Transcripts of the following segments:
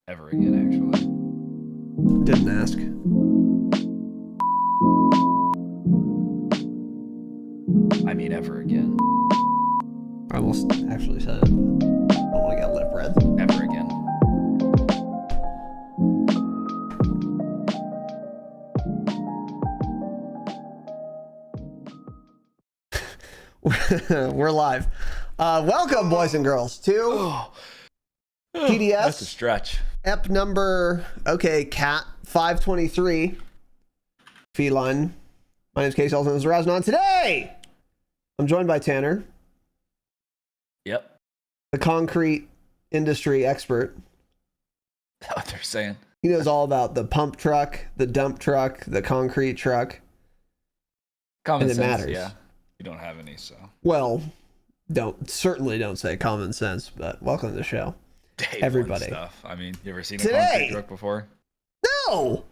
Ever again, actually. Didn't ask. I mean, ever again. I almost actually said it. I don't want to get lip read. Ever again. We're live. Welcome, boys and girls, to TDS. That's a stretch. Ep number, cat 523. Feline. My name's Casey, also known as Razinon. Today, I'm joined by Tanner, Yep. the concrete industry expert. That's what they're saying. He knows all about the pump truck, the dump truck, the concrete truck. Common And it sense, matters. yeah. You don't have any, so. Well, certainly don't say common sense, but welcome to the show. Day one Everybody. Stuff. I mean, you ever seen a Today- concrete truck before? No!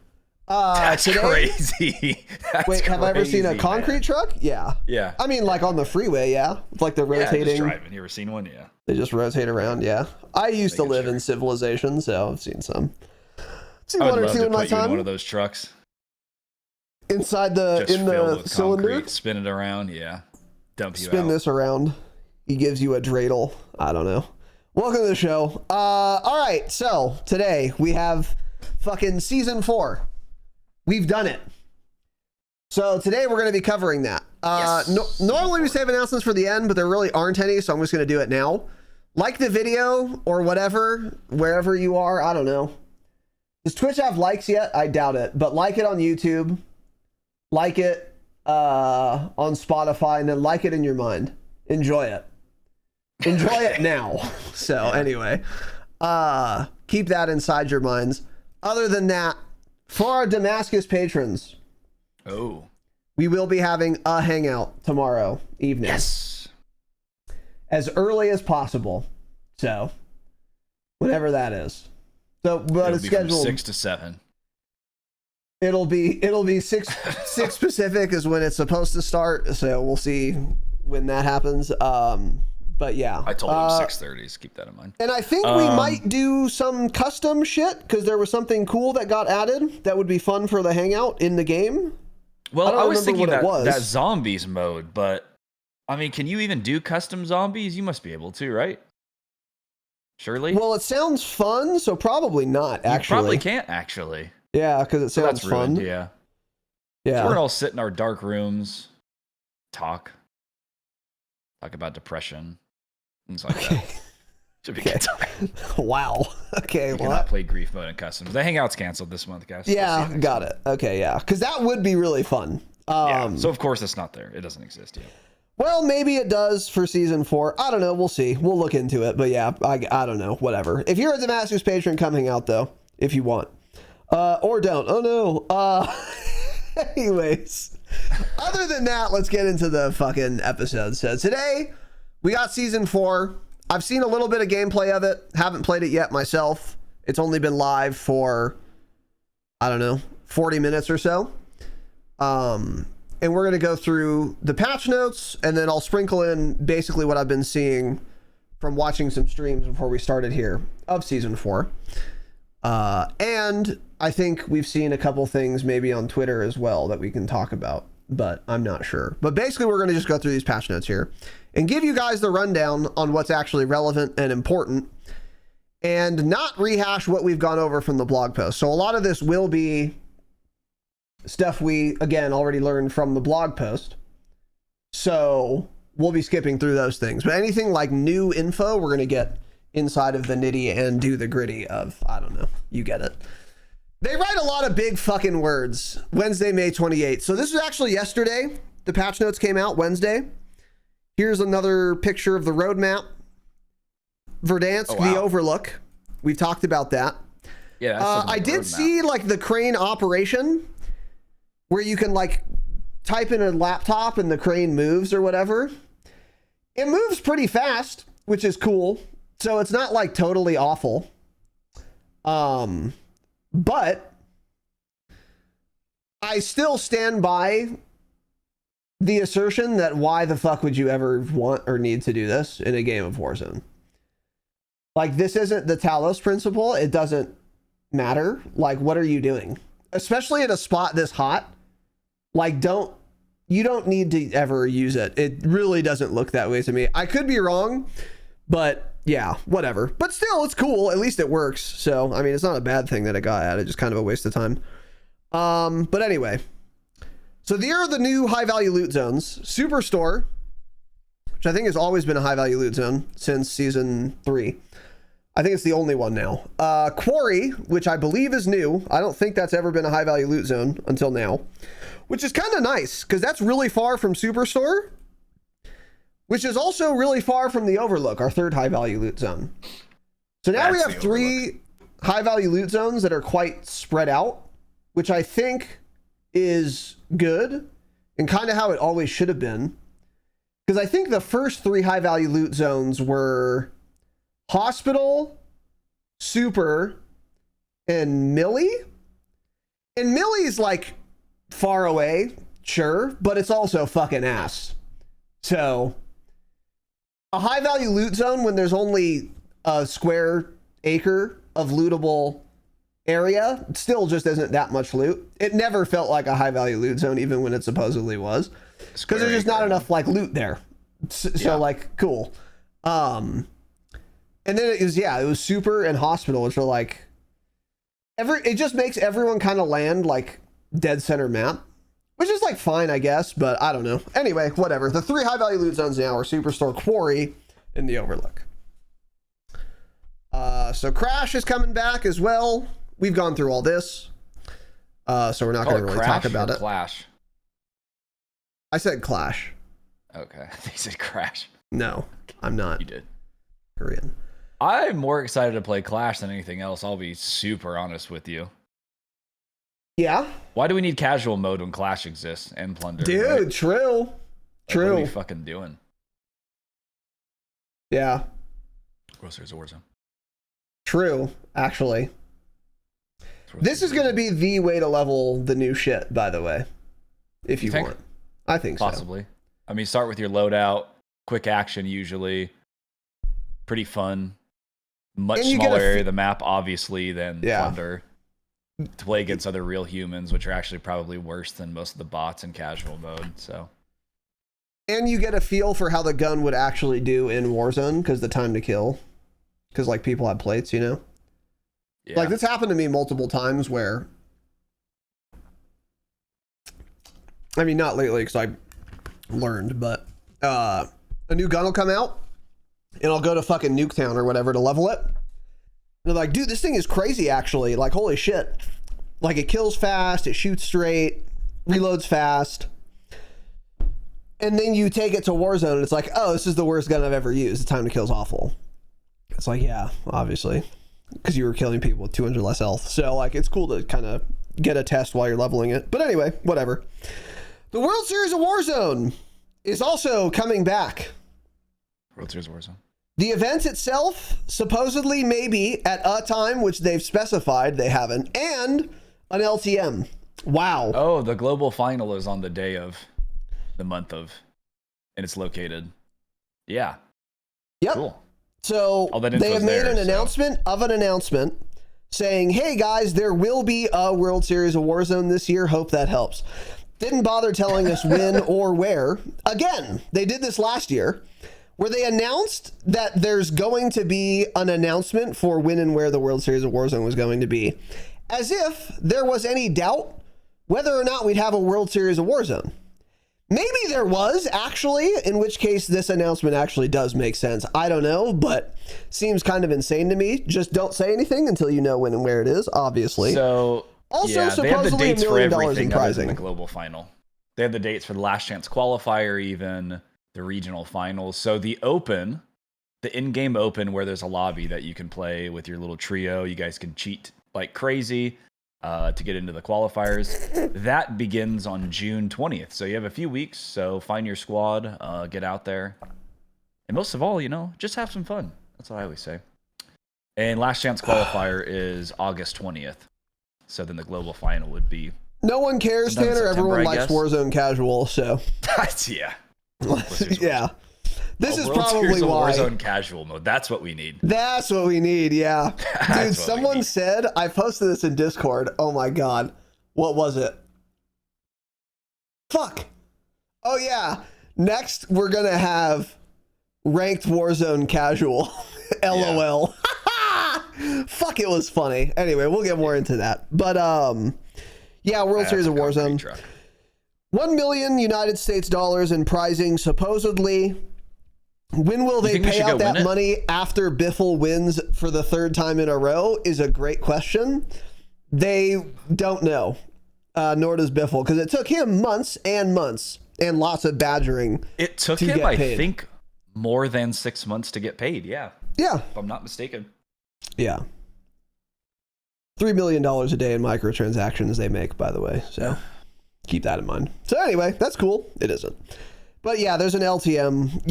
That's Today, crazy. That's wait, have I ever seen a crazy, concrete man. truck? Yeah. Yeah. I mean, like on the freeway, yeah. With like the Yeah, just rotating. driving. You ever seen one? Yeah. They just rotate around, yeah. I used to Making live sure. in civilization, so I've seen some. Seen I one would or love two to in my put you in one time. of those trucks. Inside the Just in filled the with cylinder. concrete, spin it around, yeah. Dump you Spin out. this around. He gives you a dreidel. I don't know. Welcome to the show. All right, so today we have fucking season 4. We've done it. So today we're going to be covering that. Yes. Normally we save announcements for the end, but there really aren't any, so I'm just going to do it now. Like the video or whatever, wherever you are. I don't know. Does Twitch have likes yet? I doubt it, but like it on YouTube. Like it on Spotify, and then like it in your mind. Enjoy it. Enjoy it now. So anyway, keep that inside your minds. Other than that, for our Damascus patrons, Oh. we will be having a hangout tomorrow evening. Yes. As early as possible. So whenever that is. So but It'll it's be from scheduled 6 to 7. It'll be 6 Pacific is when it's supposed to start. So we'll see when that happens. But yeah. I told him 6:30, so keep that in mind. And I think we might do some custom shit because there was something cool that got added that would be fun for the hangout in the game. Well, I was thinking what it was. that zombies mode, but I mean, can you even do custom zombies? You must be able to, right? Surely. Well, it sounds fun, so probably not, actually. You probably can't actually. Yeah, because it So sounds that's fun. ruined, yeah. Yeah. So we're gonna all sit in our dark rooms, talk about depression, things like that. Should be a good time. Wow. Okay, We well, cannot play grief mode and customs. The hangout's canceled this month, guys. We'll see yeah, you next got month. it. Okay, yeah. Because that would be really fun. Yeah. So of course it's not there. It doesn't exist yet. Well, maybe it does for season 4. I don't know. We'll see. We'll look into it. But yeah, I don't know. Whatever. If you're a Damascus patron, come hang out, though, if you want. Or don't. Oh, no. Anyways, other than that, let's get into the fucking episode. So today, we got season 4. I've seen a little bit of gameplay of it. Haven't played it yet myself. It's only been live for, I don't know, 40 minutes or so. And we're going to go through the patch notes, and then I'll sprinkle in basically what I've been seeing from watching some streams before we started here of season 4. And I think we've seen a couple things maybe on Twitter as well that we can talk about, but I'm not sure. But basically, we're going to just go through these patch notes here and give you guys the rundown on what's actually relevant and important, and not rehash what we've gone over from the blog post. So a lot of this will be stuff we, again, already learned from the blog post. So we'll be skipping through those things. But anything like new info, we're going to get inside of the nitty and do the gritty of, I don't know, you get it. They write a lot of big fucking words. Wednesday, May 28th. So this was actually yesterday. The patch notes came out Wednesday. Here's another picture of the roadmap. Verdansk, the Overlook. We've talked about that. Yeah. I did see like the crane operation where you can like type in a laptop and the crane moves or whatever. It moves pretty fast, which is cool. So it's not like totally awful. But I still stand by the assertion that why the fuck would you ever want or need to do this in a game of Warzone? Like, this isn't the Talos principle. It doesn't matter. Like, what are you doing? Especially at a spot this hot. Like, you don't need to ever use it. It really doesn't look that way to me. I could be wrong, but yeah, whatever. But still, it's cool. At least it works. So, I mean, it's not a bad thing that it got added. Just kind of a waste of time. But anyway, so here are the new high value loot zones. Superstore, which I think has always been a high value loot zone since season 3. I think it's the only one now. Quarry, which I believe is new. I don't think that's ever been a high value loot zone until now, which is kind of nice because that's really far from Superstore, which is also really far from the Overlook, our third high value loot zone. So now we have 3 high value loot zones that are quite spread out, which I think is good and kind of how it always should have been. Because I think the first 3 high value loot zones were Hospital, Super, and Millie. And Millie's like far away, sure, but it's also fucking ass. So a high value loot zone when there's only a square acre of lootable area still just isn't that much loot. It never felt like a high value loot zone even when it supposedly was, because there's just not enough like loot there. So like cool. And then it was Super and Hospital, which are like it just makes everyone kind of land like dead center map, which is like fine, I guess, but I don't know. Anyway, whatever. The 3 high value loot zones now are Superstore, Quarry, and the Overlook. So Crash is coming back as well. We've gone through all this, so we're not going to really talk about it. Clash. I said Clash. Okay, I think you said Crash. No, I'm not. You did. Korean. I'm more excited to play Clash than anything else. I'll be super honest with you. Yeah. Why do we need casual mode when Clash exists and Plunder? Dude, right? True. Like, True. What are we fucking doing? Yeah. World Series of Warzone. True, actually. This is going to be the way to level the new shit, by the way. If you want. I think so. Possibly. I mean, start with your loadout. Quick action, usually. Pretty fun. Much smaller area of the map, obviously, than Plunder. To play against other real humans, which are actually probably worse than most of the bots in casual mode. So, and you get a feel for how the gun would actually do in Warzone, because the time to kill. Because, like, people have plates, you know? Yeah. Like, this happened to me multiple times where... I mean, not lately, because I learned, but a new gun will come out, and I'll go to fucking Nuketown or whatever to level it. And they're like, dude, this thing is crazy, actually. Like, holy shit. Like, it kills fast, it shoots straight, reloads fast. And then you take it to Warzone, and it's like, oh, this is the worst gun I've ever used. The time to kill is awful. It's like, yeah, obviously. Because you were killing people with 200 less health. So, like, it's cool to kind of get a test while you're leveling it. But anyway, whatever. The World Series of Warzone is also coming back. World Series of Warzone. The event itself, supposedly maybe at a time, which they've specified, they haven't, and an LTM. Wow. Oh, the global final is on the day of the month of, and it's located. Yeah. Yep. Cool. So they have made an announcement of an announcement saying, hey guys, there will be a World Series of Warzone this year. Hope that helps. Didn't bother telling us when or where. Again, they did this last year, where they announced that there's going to be an announcement for when and where the World Series of Warzone was going to be, as if there was any doubt whether or not we'd have a World Series of Warzone. Maybe there was, actually, in which case this announcement actually does make sense. I don't know, but seems kind of insane to me. Just don't say anything until you know when and where it is, obviously. So, also, yeah, supposedly they have the dates $1 for million everything in pricing. other than the global final. They have the dates for the last chance qualifier, even the regional finals. So the open, the in-game open, where there's a lobby that you can play with your little trio. You guys can cheat like crazy to get into the qualifiers. That begins on June 20th. So you have a few weeks. So find your squad, get out there. And most of all, you know, just have some fun. That's what I always say. And last chance qualifier is August 20th. So then the global final would be... No one cares, Tanner. Everyone likes Warzone casual, so... Yeah. Yeah. This is World probably Series of why. Warzone casual mode. That's what we need. That's what we need, yeah. Dude, someone said, I posted this in Discord. Oh my God. What was it? Fuck. Oh yeah. Next, we're going to have ranked Warzone casual. LOL. Fuck, it was funny. Anyway, we'll get more into that. But, yeah, World Series of Warzone. 1 million United States dollars in prizing, supposedly. When will they pay out that money after Biffle wins for the third time in a row is a great question. They don't know, nor does Biffle, because it took him months and months and lots of badgering. It took him, I think, more than 6 months to get paid. Yeah. Yeah. If I'm not mistaken. Yeah. $3 million a day in microtransactions they make, by the way. So keep that in mind. So anyway, that's cool. It isn't. But yeah, there's an LTM.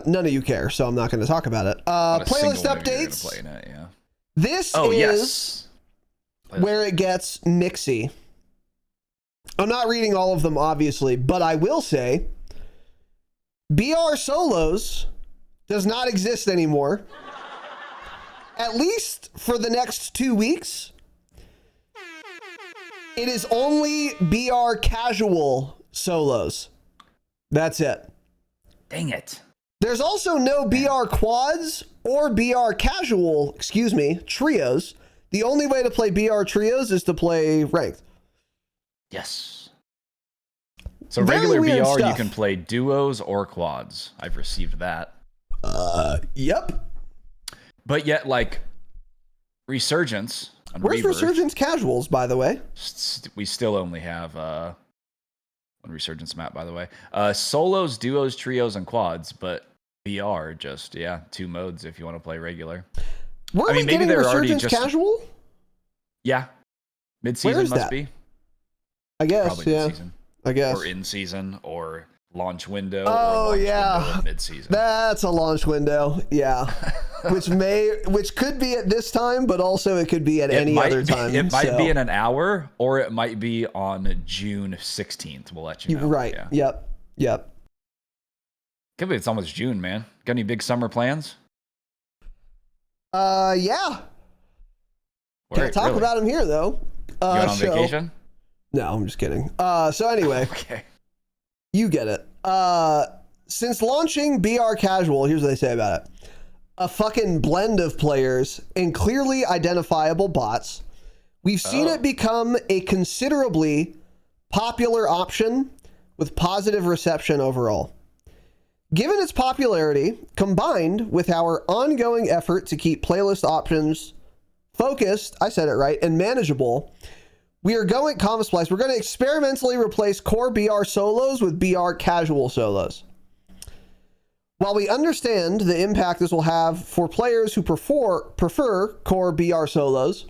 None of you care, so I'm not going to talk about it. Playlist updates. Play it, yeah. This is where it gets mixy. I'm not reading all of them, obviously, but I will say BR solos does not exist anymore. At least for the next 2 weeks. It is only BR casual solos. That's it. Dang it. There's also no BR quads or BR casual, trios. The only way to play BR trios is to play ranked. Yes. So regular BR, you can play duos or quads. I've received that. Yep. But yet, like, Resurgence. Where's Resurgence casuals, by the way? We still only have one Resurgence map, by the way. Solos, duos, trios, and quads, but BR just, 2 modes if you want to play regular. Were we getting Resurgence casual? Yeah. Mid-season must be. I guess, probably yeah. Mid-season. I guess. Or in-season, or launch window. Oh, yeah. Mid-season. That's a launch window, yeah. which could be at this time, but also it could be at any other time. It might be in an hour, or it might be on June 16th. We'll let you know. Right. Yeah. Yep. Can't believe it's almost June, man. Got any big summer plans? Yeah. Can't talk about them here, though. You going on vacation? No, I'm just kidding. So anyway. Okay. You get it. Since launching BR Casual, here's what they say about it. A fucking blend of players and clearly identifiable bots. We've seen it become a considerably popular option with positive reception overall. Given its popularity, combined with our ongoing effort to keep playlist options focused, I said it right, and manageable, we're going to experimentally replace core BR solos with BR casual solos. While we understand the impact this will have for players who prefer core BR solos,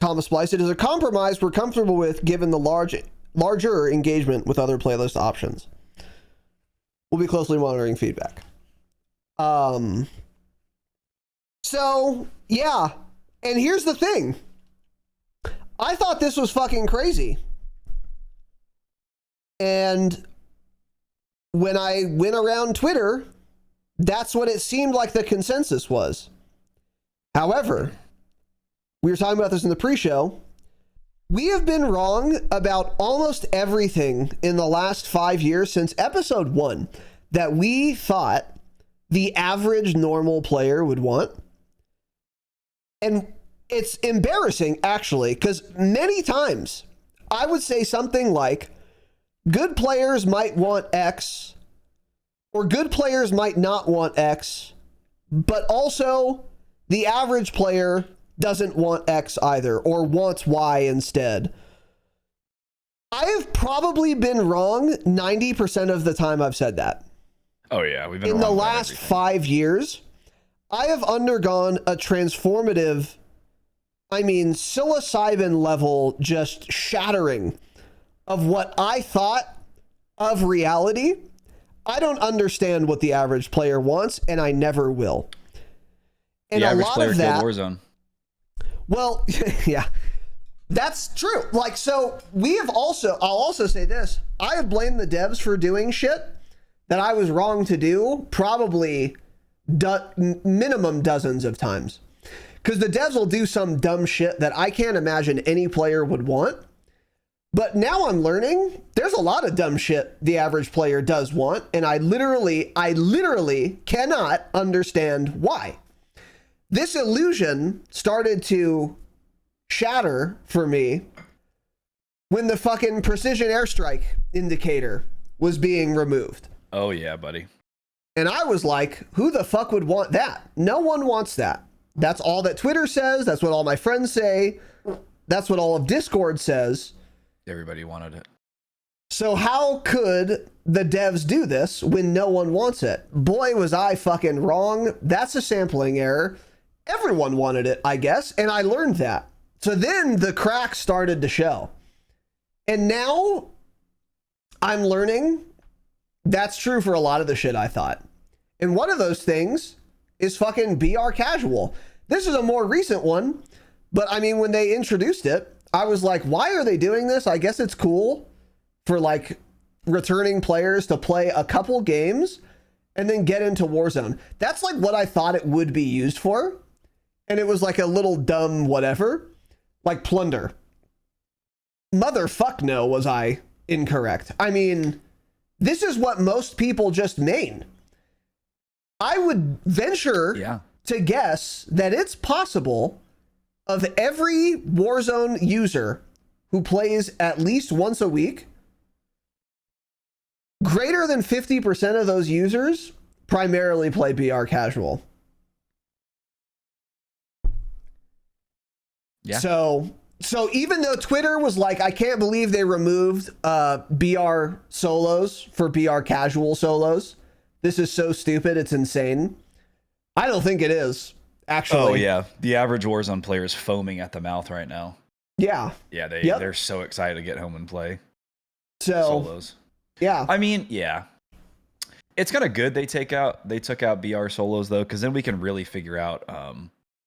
it is a compromise we're comfortable with given the larger engagement with other playlist options. We'll be closely monitoring feedback. So, yeah. And here's the thing. I thought this was fucking crazy. And when I went around Twitter, that's what it seemed like the consensus was. However, we were talking about this in the pre-show. We have been wrong about almost everything in the last 5 years since episode 1 that we thought the average normal player would want. And it's embarrassing, actually, because many times I would say something like, good players might want X, or good players might not want X, but also the average player doesn't want X either, or wants Y instead. I have probably been wrong 90% of the time I've said that. Oh, yeah. We've been in the last 5 years, I have undergone a transformative, psilocybin level just shattering of what I thought of reality. I don't understand what the average player wants, and I never will. And the average a lot player of that, killed Warzone. Well, yeah, that's true. I'll also say this. I have blamed the devs for doing shit that I was wrong to do probably minimum dozens of times. Because the devs will do some dumb shit that I can't imagine any player would want. But now I'm learning there's a lot of dumb shit the average player does want. And I literally cannot understand why. This illusion started to shatter for me when the fucking precision airstrike indicator was being removed. Oh yeah, buddy. And I was like, who the fuck would want that? No one wants that. That's all that Twitter says. That's what all my friends say. That's what all of Discord says. Everybody wanted it. So how could the devs do this when no one wants it? Boy, was I fucking wrong. That's a sampling error. Everyone wanted it, I guess. And I learned that. So then the cracks started to show. And now I'm learning that's true for a lot of the shit I thought. And one of those things is fucking BR casual. This is a more recent one, but I mean, when they introduced it, I was like, why are they doing this? I guess it's cool for like returning players to play a couple games and then get into Warzone. That's like what I thought it would be used for. And it was like a little dumb whatever, like plunder. Motherfuck no, was I incorrect. I mean, this is what most people just main. I would venture to guess that it's possible of every Warzone user who plays at least once a week, greater than 50% of those users primarily play BR casual. Yeah. So even though Twitter was like, I can't believe they removed BR solos for BR casual solos. This is so stupid. It's insane. I don't think it is, actually. Oh, yeah. The average Warzone player is foaming at the mouth right now. Yeah. Yeah, they're so excited to get home and play solos. Yeah. I mean, yeah. It's kind of good they took out BR solos, though, because then we can really figure out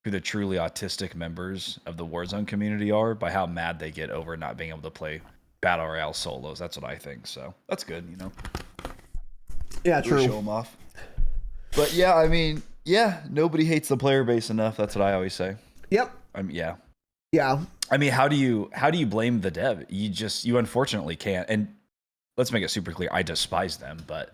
who the truly autistic members of the Warzone community are by how mad they get over not being able to play Battle Royale solos. That's what I think. So that's good, you know. Yeah, true. Show them off. But yeah, I mean, yeah, nobody hates the player base enough. That's what I always say. Yep. I mean, yeah. Yeah. I mean, how do you blame the dev? You unfortunately can't. And let's make it super clear. I despise them, but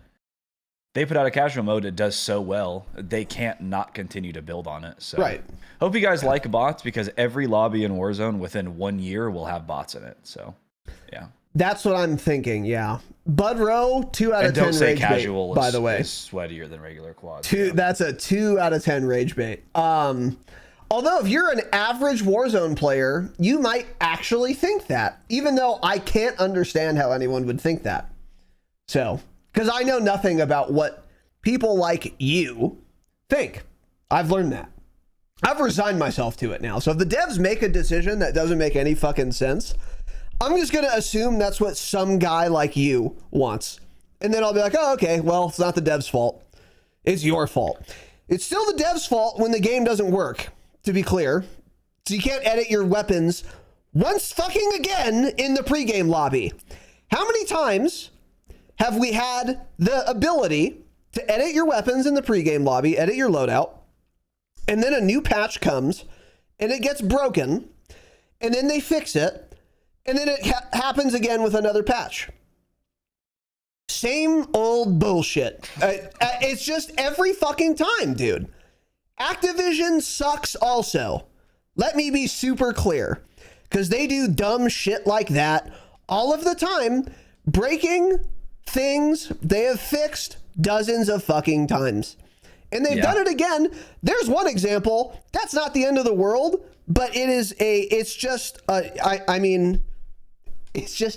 they put out a casual mode that does so well. They can't not continue to build on it. So right. Hope you guys like bots, because every lobby in Warzone within 1 year will have bots in it. So yeah. That's what I'm thinking. Yeah. Bud Row, 2 out of 10 rage casual bait, by the way. Is sweatier than regular quad. That's a 2 out of 10 rage bait. Although if you're an average Warzone player, you might actually think that, even though I can't understand how anyone would think that. So, because I know nothing about what people like you think. I've learned that. I've resigned myself to it now. So if the devs make a decision that doesn't make any fucking sense, I'm just going to assume that's what some guy like you wants. And then I'll be like, oh, okay, well, it's not the devs' fault. It's your fault. It's still the devs' fault when the game doesn't work, to be clear. So you can't edit your weapons once fucking again in the pregame lobby. How many times have we had the ability to edit your weapons in the pregame lobby, edit your loadout, and then a new patch comes and it gets broken, and then they fix it, and then it happens again with another patch? Same old bullshit. It's just every fucking time, dude. Activision sucks also. Let me be super clear. Because they do dumb shit like that all of the time. Breaking things they have fixed dozens of fucking times. And they've done it again. There's one example. That's not the end of the world. But it's just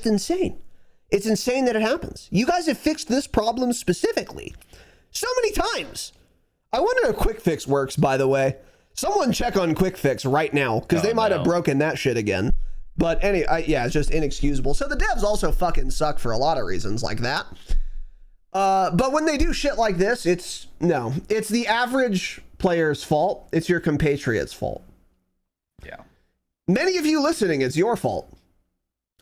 insane. It's insane that it happens. You guys have fixed this problem specifically so many times. I wonder if Quick Fix works, by the way. Someone check on Quick Fix right now, because they might have broken that shit again. But it's just inexcusable. So the devs also fucking suck for a lot of reasons like that. But when they do shit like this, it's the average player's fault. It's your compatriots' fault. Yeah. Many of you listening, it's your fault.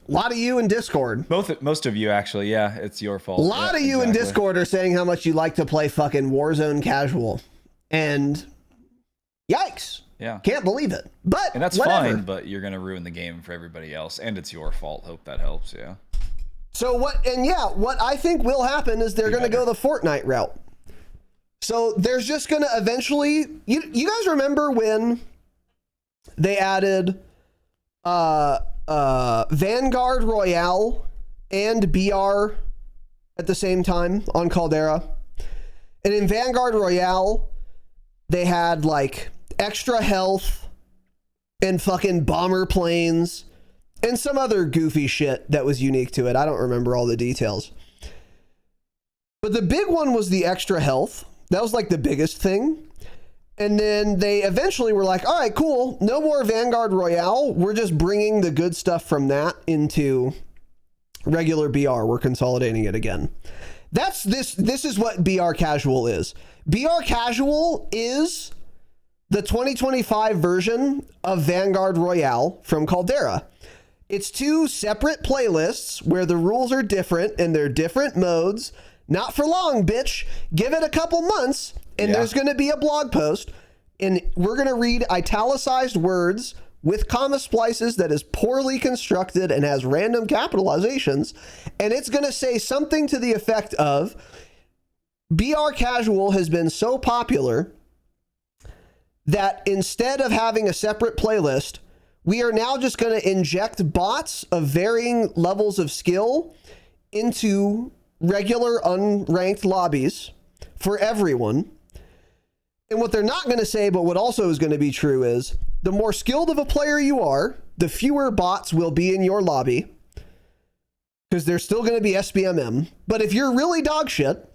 A lot of you in Discord. Most of you, actually. Yeah, it's your fault. A lot of you in Discord are saying how much you like to play fucking Warzone casual. And yikes. Yeah. Can't believe it. But and that's whatever. fine, but you're going to ruin the game for everybody else. And it's your fault. Hope that helps, yeah. So what I think will happen is they're going to go the Fortnite route. So there's just going to eventually... You guys remember when they added Vanguard Royale and BR at the same time on Caldera? And in Vanguard Royale, they had like extra health and fucking bomber planes and some other goofy shit that was unique to it. I don't remember all the details. But the big one was the extra health. That was like the biggest thing. And then they eventually were like, all right, cool. No more Vanguard Royale. We're just bringing the good stuff from that into regular BR. We're consolidating it again. This is what BR Casual is. BR Casual is the 2025 version of Vanguard Royale from Caldera. It's two separate playlists where the rules are different and they're different modes. Not for long, bitch. Give it a couple months and there's going to be a blog post and we're going to read italicized words with comma splices that is poorly constructed and has random capitalizations. And it's going to say something to the effect of BR Casual has been so popular that instead of having a separate playlist, we are now just going to inject bots of varying levels of skill into regular unranked lobbies for everyone. And what they're not going to say, but what also is going to be true is the more skilled of a player you are, the fewer bots will be in your lobby because there's still going to be SBMM. But if you're really dog shit,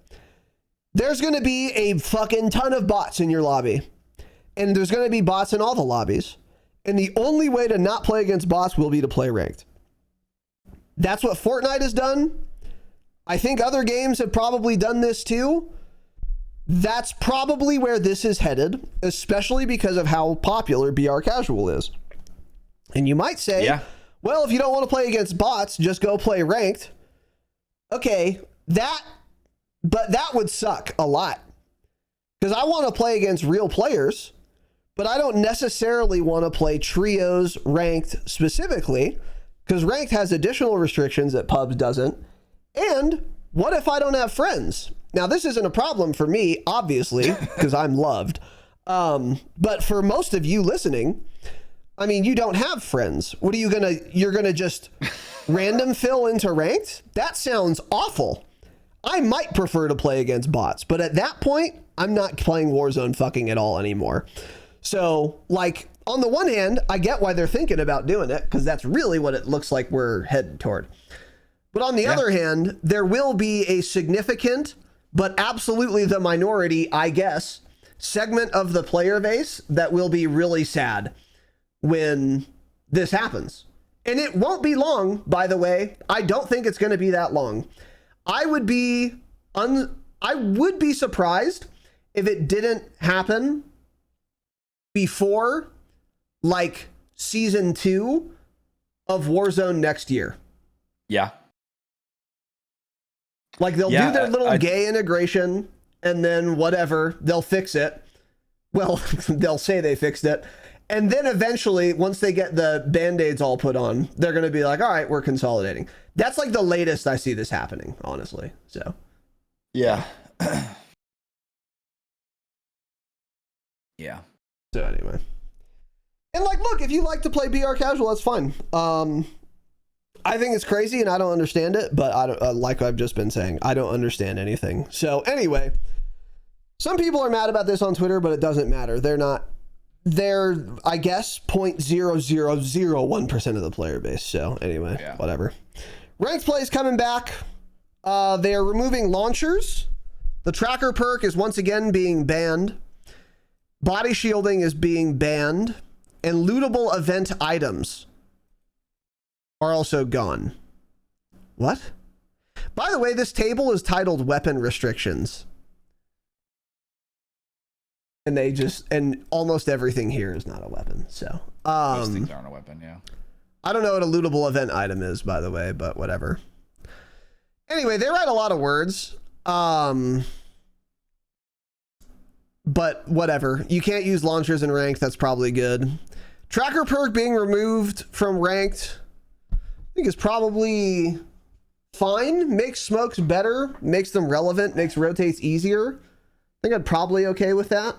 there's going to be a fucking ton of bots in your lobby. And there's going to be bots in all the lobbies. And the only way to not play against bots will be to play ranked. That's what Fortnite has done. I think other games have probably done this too. That's probably where this is headed, especially because of how popular BR Casual is. And you might say, well, if you don't want to play against bots, just go play ranked. Okay, but that would suck a lot. Because I want to play against real players, but I don't necessarily want to play trios ranked specifically, because ranked has additional restrictions that pubs doesn't. And what if I don't have friends? Now, this isn't a problem for me, obviously, because I'm loved. But for most of you listening, I mean, you don't have friends. What are you you're gonna just random fill into ranked? That sounds awful. I might prefer to play against bots, but at that point, I'm not playing Warzone fucking at all anymore. So, like, on the one hand, I get why they're thinking about doing it, because that's really what it looks like we're headed toward. But on the other hand, there will be a significant, but absolutely the minority, I guess, segment of the player base that will be really sad when this happens. And it won't be long, by the way. I don't think it's going to be that long. I would be surprised if it didn't happen before like season 2 of Warzone next year. Yeah. Like they'll do their little gay integration and then whatever, they'll fix it. Well, they'll say they fixed it. And then eventually, once they get the Band-Aids all put on, they're going to be like, all right, we're consolidating. That's like the latest I see this happening, honestly. So, yeah. Yeah. So anyway. And like, look, if you like to play BR Casual, that's fine. I think it's crazy and I don't understand it, but I don't, like I've just been saying, I don't understand anything. So anyway, some people are mad about this on Twitter, but it doesn't matter. They're, I guess, 0.0001% of the player base. So anyway, whatever. Ranked play is coming back. They are removing launchers. The tracker perk is once again being banned. Body shielding is being banned. And lootable event items are also gone. What? By the way, this table is titled weapon restrictions. And almost everything here is not a weapon. So, most things aren't a weapon, yeah. I don't know what a lootable event item is, by the way, but whatever. Anyway, they write a lot of words. But whatever. You can't use launchers in ranked. That's probably good. Tracker perk being removed from ranked, I think is probably fine. Makes smokes better. Makes them relevant. Makes rotates easier. I think I'd probably okay with that.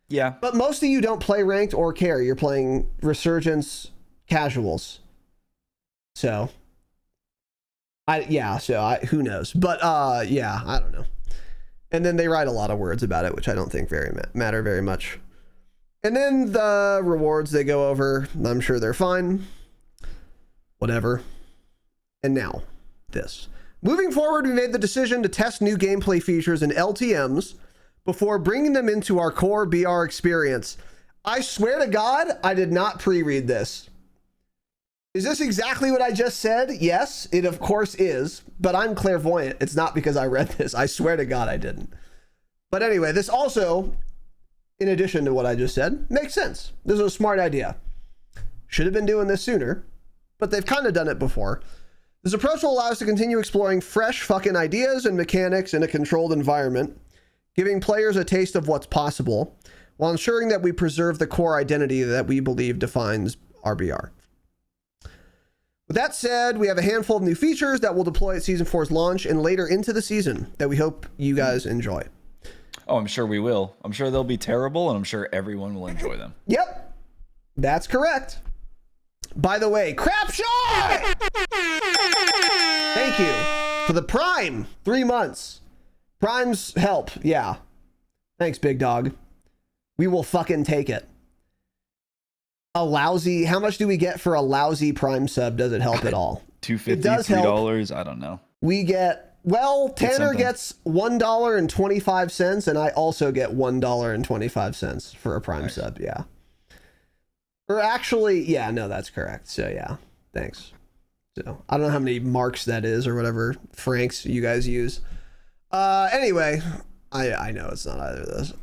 Yeah. But most of you don't play ranked or care. You're playing Resurgence casuals. So who knows? But yeah, I don't know. And then they write a lot of words about it, which I don't think matter very much. And then the rewards they go over, I'm sure they're fine. Whatever. And now, this. Moving forward, we made the decision to test new gameplay features and LTMs before bringing them into our core BR experience. I swear to God, I did not pre-read this. Is this exactly what I just said? Yes, it of course is, but I'm clairvoyant. It's not because I read this. I swear to God I didn't. But anyway, this also, in addition to what I just said, makes sense. This is a smart idea. Should have been doing this sooner, but they've kind of done it before. This approach will allow us to continue exploring fresh fucking ideas and mechanics in a controlled environment, giving players a taste of what's possible, while ensuring that we preserve the core identity that we believe defines RBR. With that said, we have a handful of new features that will deploy at Season 4's launch and later into the season that we hope you guys enjoy. Oh, I'm sure we will. I'm sure they'll be terrible, and I'm sure everyone will enjoy them. Yep, that's correct. By the way, Crap Shot! Thank you for the Prime. 3 months. Prime's help, yeah. Thanks, big dog. We will fucking take it. A lousy, how much do we get for a lousy Prime sub? Does it help at all? $2.50, $3, I don't know. We get, well, Tanner gets $1.25, and I also get $1.25 for a Prime sub, yeah. Or actually, yeah, no, that's correct. So yeah, thanks. So I don't know how many marks that is or whatever francs you guys use. Anyway, I know it's not either of those.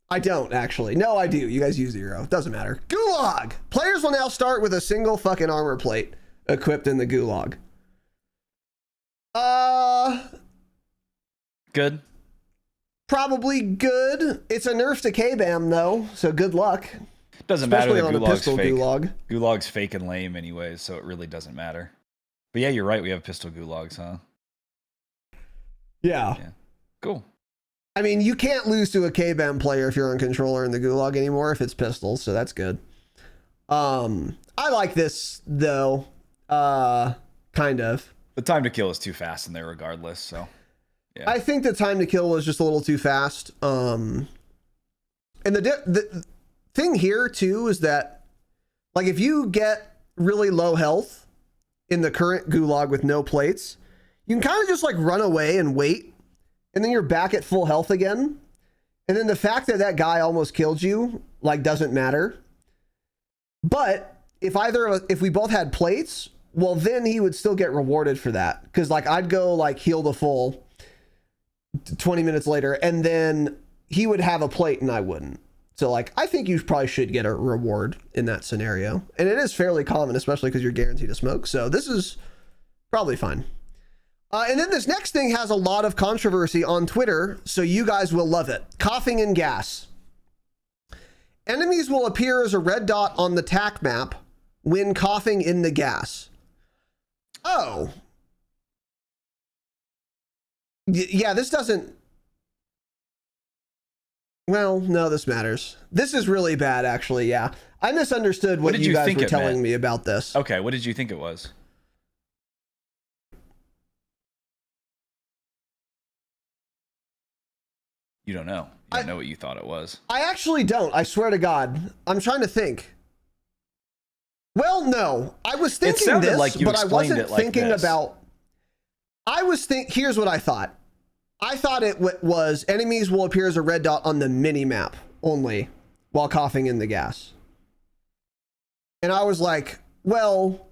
I don't actually. No, I do. You guys use 0. Doesn't matter. Gulag! Players will now start with a single fucking armor plate equipped in the Gulag. Good. Probably good. It's a nerf to K-Bam though, so good luck. Doesn't matter that on a Gulag's pistol fake. Gulag. Gulag's fake and lame anyways, so it really doesn't matter. But yeah, you're right. We have pistol Gulags, huh? Yeah. Cool. I mean, you can't lose to a K-Bam player if you're on controller in the Gulag anymore if it's pistols, so that's good. I like this though. Kind of. The time to kill is too fast in there regardless, so yeah. I think the time to kill was just a little too fast. And the thing here too is that, like, if you get really low health in the current Gulag with no plates, you can kind of just like run away and wait, and then you're back at full health again. And then the fact that that guy almost killed you, like, doesn't matter. But if we both had plates, well, then he would still get rewarded for that. Because, like, I'd go, like, heal the full 20 minutes later, and then he would have a plate and I wouldn't. So, like, I think you probably should get a reward in that scenario. And it is fairly common, especially because you're guaranteed to smoke. So this is probably fine. And then this next thing has a lot of controversy on Twitter, so you guys will love it. Coughing and gas. Enemies will appear as a red dot on the TAC map when coughing in the gas. Oh. Yeah, this doesn't... Well, no, this matters. This is really bad, actually, yeah. I misunderstood what you guys were telling me about this. Okay, what did you think it was? You don't know. You don't know what you thought it was. I actually don't. I swear to God. I'm trying to think. Well, no. I was thinking this, like, but I wasn't thinking about... Here's what I thought. I thought it was enemies will appear as a red dot on the mini map only while coughing in the gas. And I was like, well,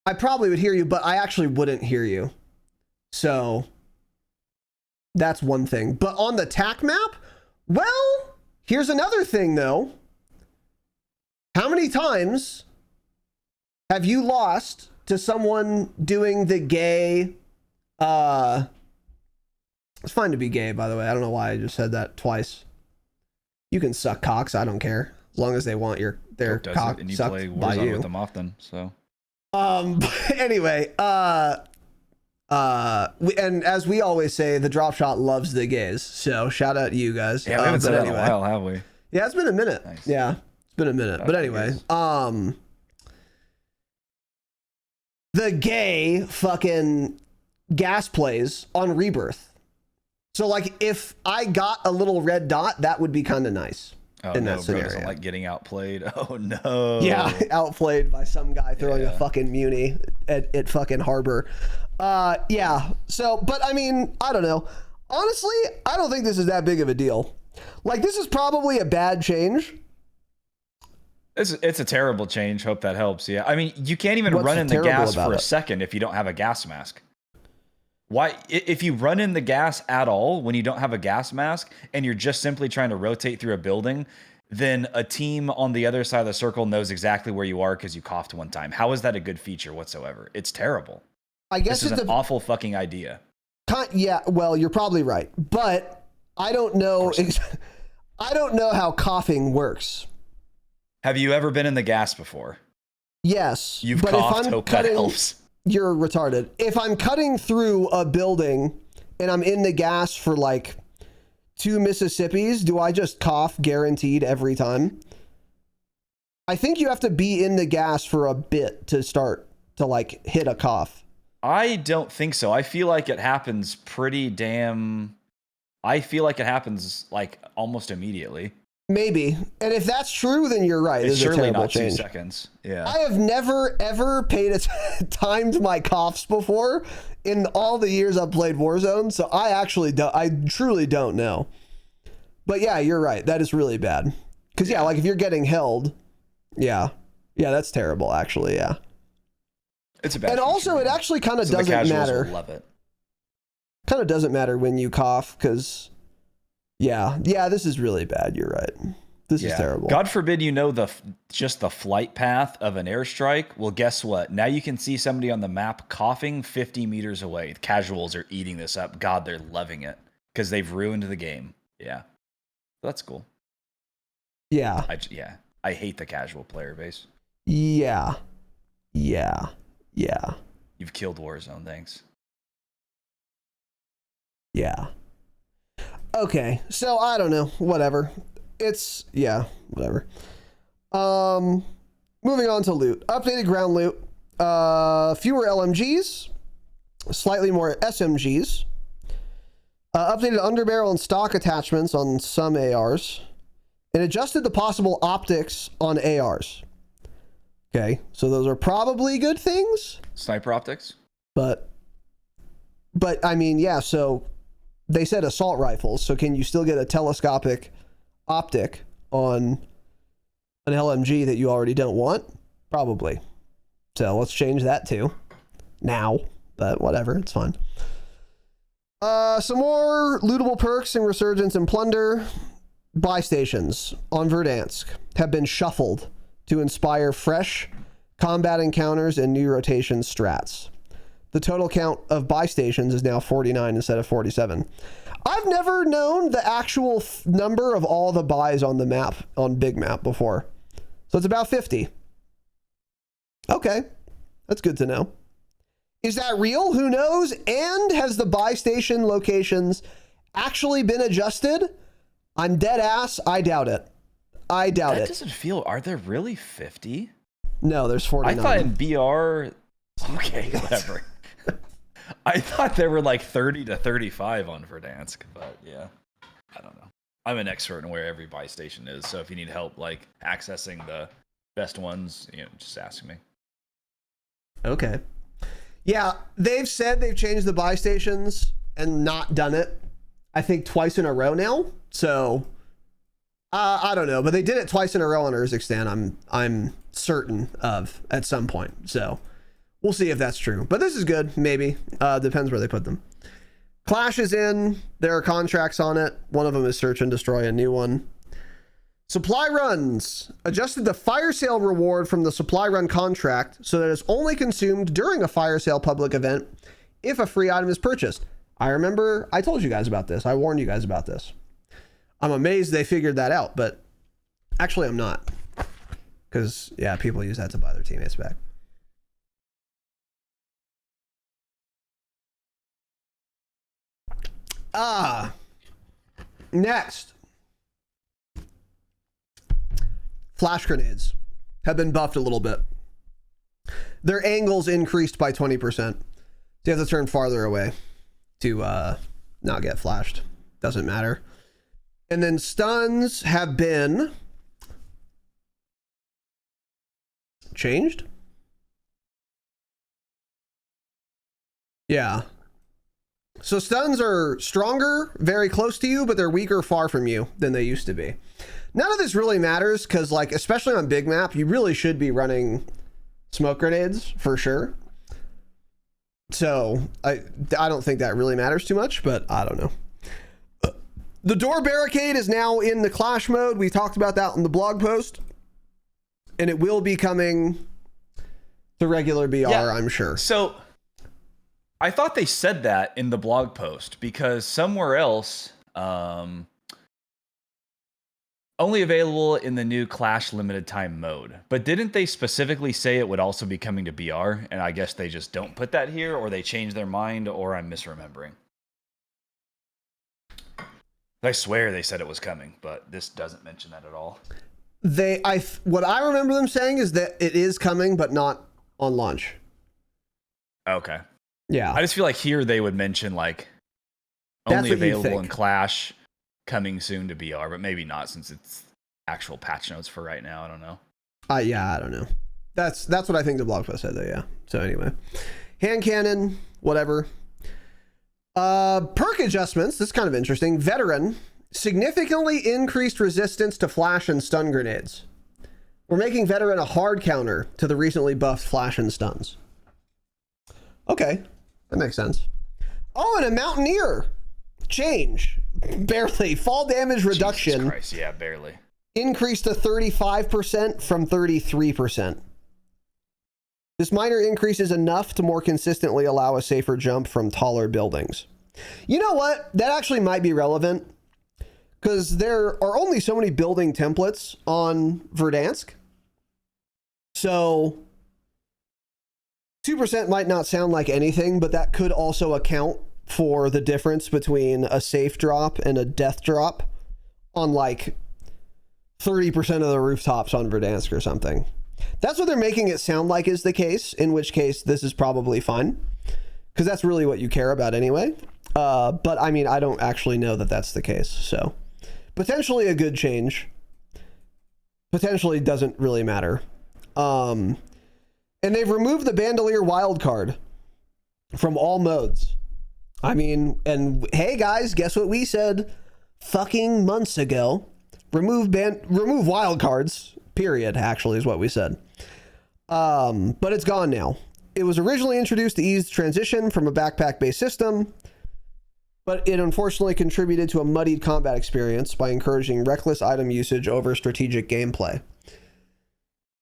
I probably would hear you, but I actually wouldn't hear you. So that's one thing. But on the TAC map, well, here's another thing though. How many times have you lost to someone doing the gay, it's fine to be gay, by the way. I don't know why I just said that twice. You can suck cocks, I don't care. As long as they want their cock and you sucked play by Warzone you. with them often, so. Anyway, and as we always say, the Dropshot loves the gays. So shout out to you guys. Yeah, we haven't said that in a while, have we? Yeah, it's been a minute. Nice. Yeah, it's been a minute. But anyway, the gay fucking gas plays on Rebirth. So like, if I got a little red dot, that would be kind of nice. In that scenario. Doesn't like getting outplayed. Oh no. Yeah, outplayed by some guy throwing a fucking muni at fucking Harbor. Yeah. So, but I mean, I don't know. Honestly, I don't think this is that big of a deal. Like, this is probably a bad change. It's a terrible change. Hope that helps. Yeah. I mean, you can't even run in the gas for a second if you don't have a gas mask. Why, if you run in the gas at all when you don't have a gas mask and you're just simply trying to rotate through a building, then a team on the other side of the circle knows exactly where you are because you coughed one time. How is that a good feature whatsoever? It's terrible. I guess this is an awful fucking idea. Yeah, well, you're probably right, but I don't know. I don't know how coughing works. Have you ever been in the gas before? Yes. You've coughed. Hope that helps. You're retarded. If I'm cutting through a building and I'm in the gas for like 2 Mississippis, do I just cough guaranteed every time? I think you have to be in the gas for a bit to start to like hit a cough. I don't think so. I feel like it happens I feel like it happens like almost immediately. Maybe. And if that's true, then you're right. It's surely not change. 2 seconds. Yeah. I have never, ever paid timed my coughs before in all the years I've played Warzone. So I truly don't know. But yeah, you're right. That is really bad. Because yeah, like if you're getting held, yeah, that's terrible, actually, yeah. It's a bad And also, it actually kind of doesn't matter. Love it. Kind of doesn't matter when you cough, because yeah, this is really bad. You're right. This is terrible. God forbid you know just the flight path of an airstrike. Well, guess what? Now you can see somebody on the map coughing 50 meters away. The casuals are eating this up. God, they're loving it because they've ruined the game. Yeah, that's cool. Yeah. I hate the casual player base. Yeah. You've killed Warzone. Thanks. Yeah. Okay, so I don't know. Whatever. Whatever. Moving on to loot. Updated ground loot. Fewer LMGs. Slightly more SMGs. Updated underbarrel and stock attachments on some ARs. And adjusted the possible optics on ARs. Okay, so those are probably good things. Sniper optics? But I mean, yeah, so they said assault rifles, so can you still get a telescopic optic on an LMG that you already don't want? Probably. So let's change that too. Now. But whatever, it's fine. Some more lootable perks and resurgence and plunder. Buy stations on Verdansk have been shuffled to inspire fresh combat encounters and new rotation strats. The total count of buy stations is now 49 instead of 47. I've never known the actual number of all the buys on the map, on Big Map before. So it's about 50. Okay, that's good to know. Is that real? Who knows? And has the buy station locations actually been adjusted? I'm dead ass. I doubt it. That doesn't feel... Are there really 50? No, there's 49. I thought in BR... Okay, whatever. I thought there were like 30 to 35 on Verdansk, but yeah. I don't know. I'm an expert in where every buy station is, so if you need help like accessing the best ones, just ask me. Okay. Yeah, they've said they've changed the buy stations and not done it, I think, twice in a row now. So I don't know, but they did it twice in a row on Urzikstan. I'm certain of at some point. So we'll see if that's true. But this is good, maybe. Depends where they put them. Clash is in. There are contracts on it. One of them is search and destroy a new one. Supply runs adjusted the fire sale reward from the supply run contract so that it's only consumed during a fire sale public event if a free item is purchased. I remember I told you guys about this. I warned you guys about this. I'm amazed they figured that out, but actually I'm not. Because, yeah, people use that to buy their teammates back. Next. Flash grenades have been buffed a little bit. Their angles increased by 20%. So you have to turn farther away to not get flashed. Doesn't matter. And then stuns have been changed. Yeah. So stuns are stronger, very close to you, but they're weaker far from you than they used to be. None of this really matters because, like, especially on big map, you really should be running smoke grenades for sure. So I don't think that really matters too much, but I don't know. The door barricade is now in the clash mode. We talked about that in the blog post, and it will be coming to regular BR, yeah. I'm sure. So I thought they said that in the blog post because somewhere else, only available in the new Clash limited time mode. But didn't they specifically say it would also be coming to BR? And I guess they just don't put that here, or they changed their mind, or I'm misremembering. I swear they said it was coming, but this doesn't mention that at all. What I remember them saying is that it is coming, but not on launch. Okay. Yeah. I just feel like here they would mention like only available in Clash, coming soon to BR, but maybe not since it's actual patch notes for right now. I don't know. Yeah, I don't know. That's what I think the blog post said though, yeah. So anyway. Hand cannon, whatever. Perk adjustments, this is kind of interesting. Veteran, significantly increased resistance to flash and stun grenades. We're making Veteran a hard counter to the recently buffed flash and stuns. Okay, that makes sense. Oh, and a Mountaineer change. Barely. Fall damage reduction. Jesus Christ, yeah, barely. Increased to 35% from 33%. This minor increase is enough to more consistently allow a safer jump from taller buildings. You know what? That actually might be relevant because there are only so many building templates on Verdansk. So 2% might not sound like anything, but that could also account for the difference between a safe drop and a death drop on like 30% of the rooftops on Verdansk or something. That's what they're making it sound like is the case, in which case this is probably fine because that's really what you care about anyway. But I mean, I don't actually know that that's the case. So potentially a good change. Potentially doesn't really matter. And they've removed the Bandolier wildcard from all modes. I mean, and hey guys, guess what we said fucking months ago? Remove wildcards. Period, actually, is what we said. But it's gone now. It was originally introduced to ease transition from a backpack-based system, but it unfortunately contributed to a muddied combat experience by encouraging reckless item usage over strategic gameplay.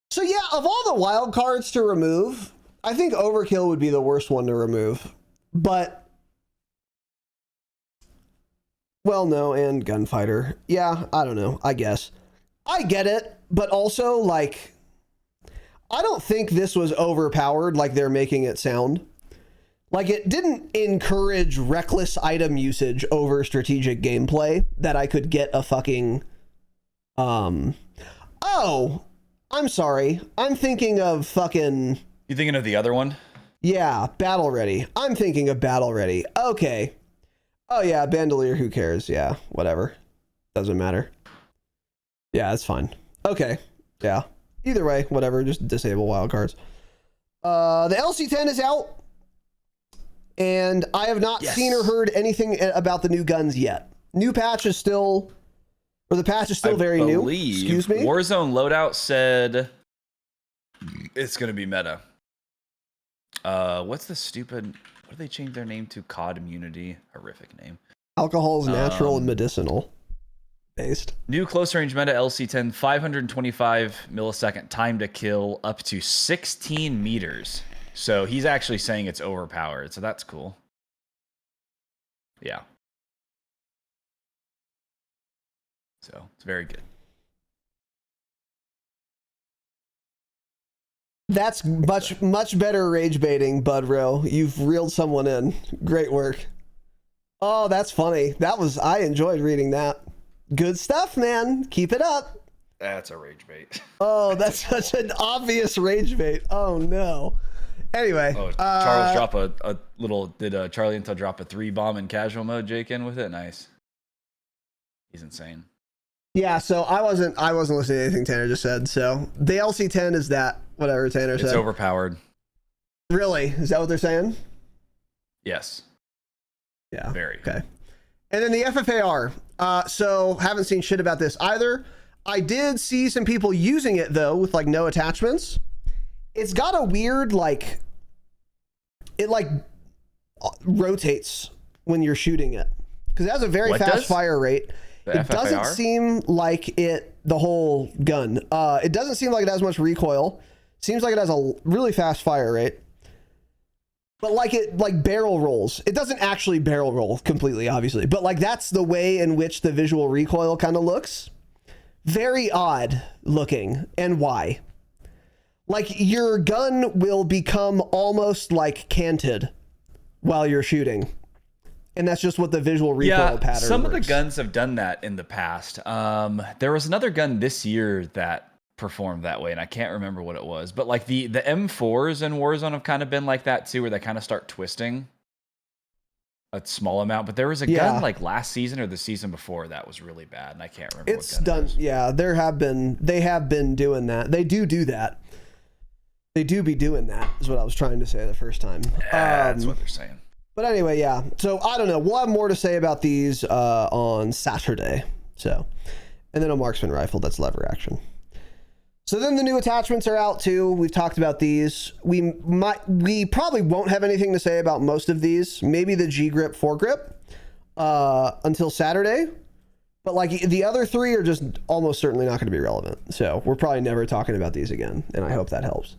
So yeah, of all the wildcards to remove, I think Overkill would be the worst one to remove. But, well, no, and Gunfighter. Yeah, I don't know, I guess. I get it. But also, like, I don't think this was overpowered like they're making it sound. Like, it didn't encourage reckless item usage over strategic gameplay that I could get a fucking... Oh, I'm sorry. I'm thinking of fucking... You thinking of the other one? Yeah, Battle Ready. I'm thinking of Battle Ready. Okay. Oh, yeah, Bandolier, who cares? Yeah, whatever. Doesn't matter. Yeah, that's fine. Okay, yeah. Either way, whatever, just disable wildcards. The LC-10 is out, and I have not seen or heard anything about the new guns yet. New patch is still, or the patch is still very new. Excuse me? Warzone loadout said it's going to be meta. What's the stupid, what did they change their name to? COD Immunity. Horrific name. Alcohol is natural and medicinal. based. New close range meta LC10, 525 millisecond time to kill up to 16 meters. So he's actually saying it's overpowered. So that's cool. Yeah. So it's very good. That's much better rage baiting, Budro. You've reeled someone in. Great work. Oh, that's funny. I enjoyed reading that. Good stuff, man. Keep it up. That's a rage bait. Oh, that's such an obvious rage bait. Oh no. Anyway. Oh, Charles drop a little. Did Charlie Intel drop a 3 bomb in casual mode? Jake in with it. Nice. He's insane. Yeah. So I wasn't listening to anything Tanner just said. So the LC10 is that whatever Tanner said. It's overpowered. Really? Is that what they're saying? Yes. Yeah. Very. Okay. And then the FFAR. So haven't seen shit about this either. I did see some people using it though with like no attachments. It's got a weird like it like rotates when you're shooting it because it has a very fast fire rate. It doesn't seem like the whole gun. It doesn't seem like it has much recoil. Seems like it has a really fast fire rate. But like it like barrel rolls. It doesn't actually barrel roll completely, obviously. But like that's the way in which the visual recoil kind of looks. Very odd looking. And why? Like your gun will become almost like canted while you're shooting. And that's just what the visual recoil pattern some works. of the guns have done that in the past. There was another gun this year that performed that way, and I can't remember what it was. But like the M4s in Warzone have kind of been like that too, where they kind of start twisting a small amount. But there was a gun like last season or the season before that was really bad, and I can't remember. It's done. Yeah, they have been doing that. They do that. They do be doing that. Is what I was trying to say the first time. That's what they're saying. But anyway, yeah. So I don't know. We'll have more to say about these on Saturday. So, and then a marksman rifle that's lever action. So then the new attachments are out too. We've talked about these. We probably won't have anything to say about most of these. Maybe the G grip foregrip until Saturday. But like the other 3 are just almost certainly not going to be relevant. So we're probably never talking about these again. And I hope that helps.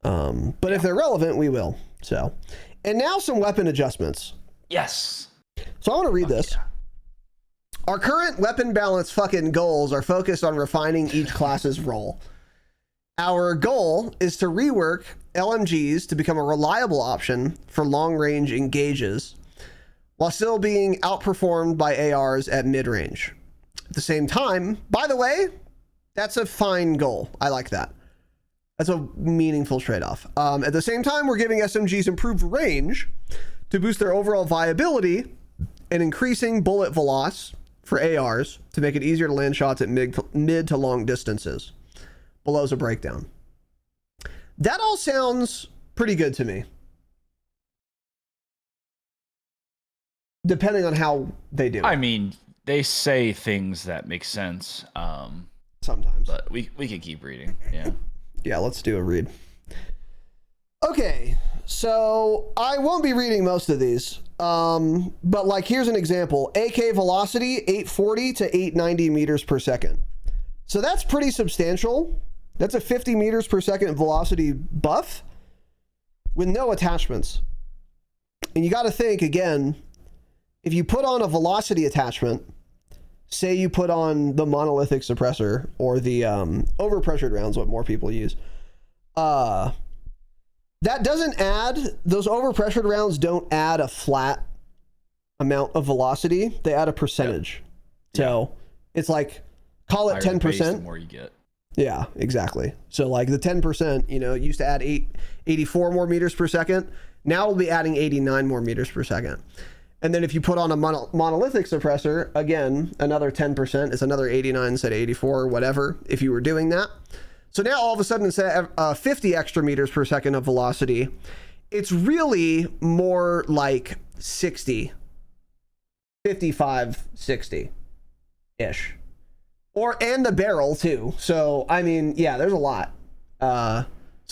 But if they're relevant, we will. So, and now some weapon adjustments. Yes. So I want to read this. Yeah. Our current weapon balance fucking goals are focused on refining each class's role. Our goal is to rework LMGs to become a reliable option for long-range engages while still being outperformed by ARs at mid-range. At the same time, by the way, that's a fine goal. I like that. That's a meaningful trade-off. At the same time, we're giving SMGs improved range to boost their overall viability and increasing bullet veloc for ARs to make it easier to land shots at mid to long distances. Below's a breakdown. That all sounds pretty good to me. Depending on how they do it. I mean, they say things that make sense. Sometimes. But we can keep reading. Yeah. Yeah, let's do a read. Okay, so I won't be reading most of these. But like, here's an example. AK velocity, 840 to 890 meters per second. So that's pretty substantial. That's a 50 meters per second velocity buff with no attachments. And you got to think, again, if you put on a velocity attachment, say you put on the monolithic suppressor or the overpressured rounds, what more people use, that doesn't add, those overpressured rounds don't add a flat amount of velocity. They add a percentage. Yep. So it's like, call it 10%. The more you get. Yeah, exactly. So like the 10%, you know, used to add 84 more meters per second. Now we'll be adding 89 more meters per second. And then if you put on a monolithic suppressor, again, another 10%, it's another 89 instead of 84 or whatever, if you were doing that. So now all of a sudden, instead of 50 extra meters per second of velocity, it's really more like 60, 55, 60-ish. And the barrel too. So, I mean, yeah, there's a lot. So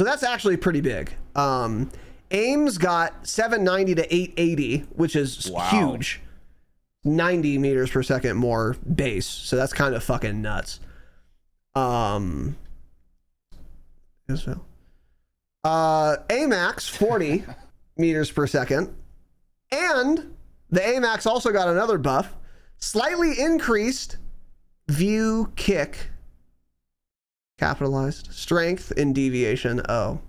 that's actually pretty big. AIM's got 790 to 880, which is huge. 90 meters per second more base. So that's kind of fucking nuts. AMAX 40 meters per second. And the AMAX also got another buff. Slightly increased view kick. Capitalized. Strength and deviation. Oh.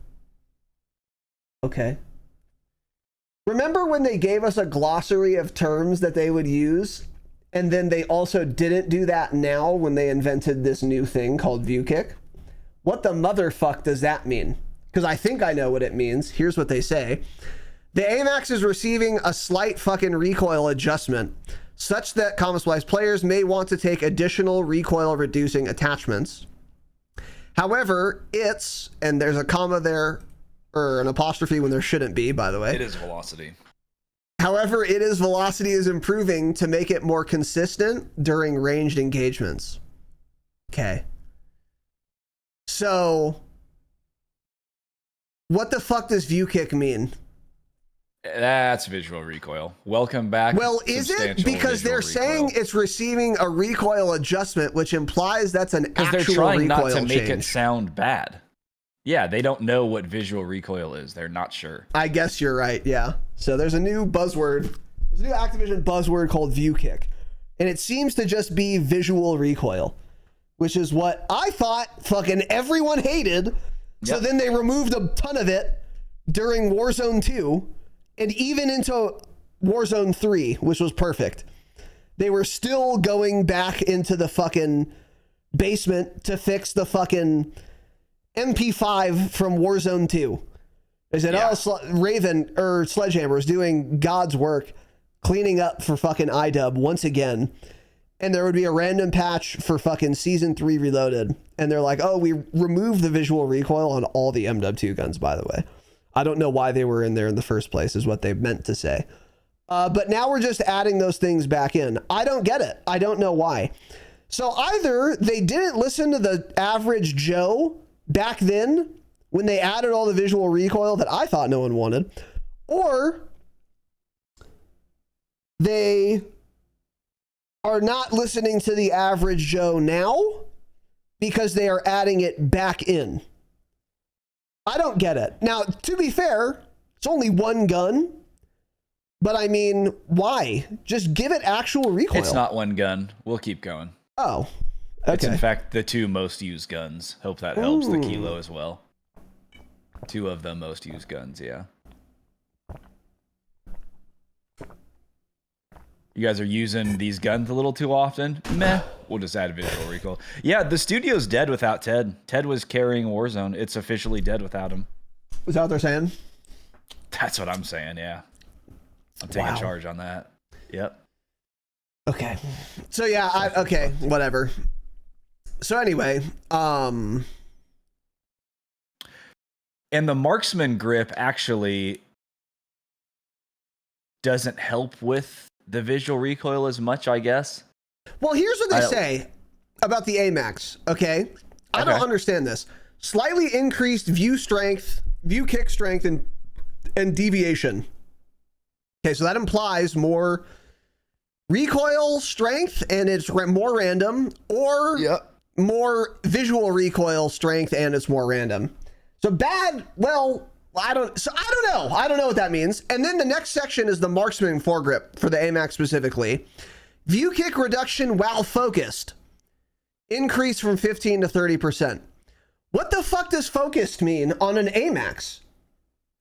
Okay. Remember when they gave us a glossary of terms that they would use, and then they also didn't do that now when they invented this new thing called view kick? What the motherfuck does that mean? Because I think I know what it means. Here's what they say. The AMAX is receiving a slight fucking recoil adjustment, such that Common Splice players may want to take additional recoil reducing attachments. However, it's, and there's a comma there, or an apostrophe when there shouldn't be, by the way. It is velocity. However, velocity is improving to make it more consistent during ranged engagements. Okay. So, what the fuck does view kick mean? That's visual recoil. Welcome back. Well, is it? Because they're saying it's receiving a recoil adjustment, which implies that's an actual recoil change. Because they're trying not to make it sound bad. Yeah, they don't know what visual recoil is. They're not sure. I guess you're right, yeah. So there's a new buzzword. There's a new Activision buzzword called view kick. And it seems to just be visual recoil, which is what I thought fucking everyone hated. Yep. So then they removed a ton of it during Warzone 2 and even into Warzone 3, which was perfect. They were still going back into the fucking basement to fix the fucking MP5 from Warzone 2. They said, Raven or Sledgehammer is doing God's work, cleaning up for fucking iDub once again. And there would be a random patch for fucking Season 3 Reloaded. And they're like, oh, we removed the visual recoil on all the MW2 guns, by the way. I don't know why they were in there in the first place, is what they meant to say. But now we're just adding those things back in. I don't get it. I don't know why. So either they didn't listen to the average Joe back then when they added all the visual recoil that I thought no one wanted, or they are not listening to the average Joe now because they are adding it back in. I don't get it. Now, to be fair, it's only one gun, but I mean, why? Just give it actual recoil. It's not one gun. We'll keep going. Oh, okay. It's in fact the two most used guns. Hope that helps. The Kilo as well. Two of the most used guns, yeah. You guys are using these guns a little too often? Meh. We'll just add visual recoil. Yeah, the studio's dead without Ted. Ted was carrying Warzone. It's officially dead without him. Is that what they're saying? That's what I'm saying, yeah. I'm taking charge on that. Yep. Okay. So yeah, okay, whatever. So anyway, and the marksman grip actually doesn't help with the visual recoil as much, I guess. Well, here's what they say about the AMAX, okay? I don't understand this. Slightly increased view strength, view kick strength, and deviation. Okay, so that implies more recoil strength, and it's more random, or more visual recoil strength, and it's more random. So bad, well, I don't know. I don't know what that means. And then the next section is the marksman foregrip for the AMAX specifically. View kick reduction while focused. Increase from 15 to 30%. What the fuck does focused mean on an AMAX?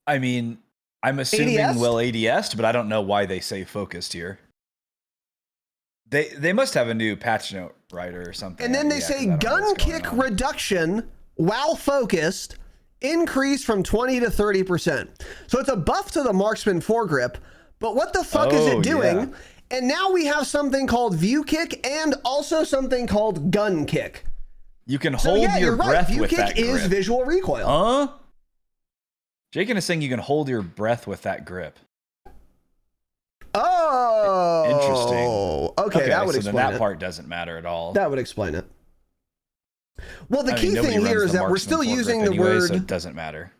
I mean, I'm assuming ADS? well ADS'd, but I don't know why they say focused here. They must have a new patch note writer or something. And then they say gun kick reduction while focused. Increase from 20 to 30%. So it's a buff to the marksman foregrip, but what the fuck is it doing? Yeah. And now we have something called view kick and also something called gun kick. You can hold your breath with that grip. View kick is visual recoil. Huh? Jacob is saying you can hold your breath with that grip. Oh. Interesting. Okay, that would explain it. Then that part doesn't matter at all. That would explain it. Well, the key thing here is that we're still using the word. So it doesn't matter.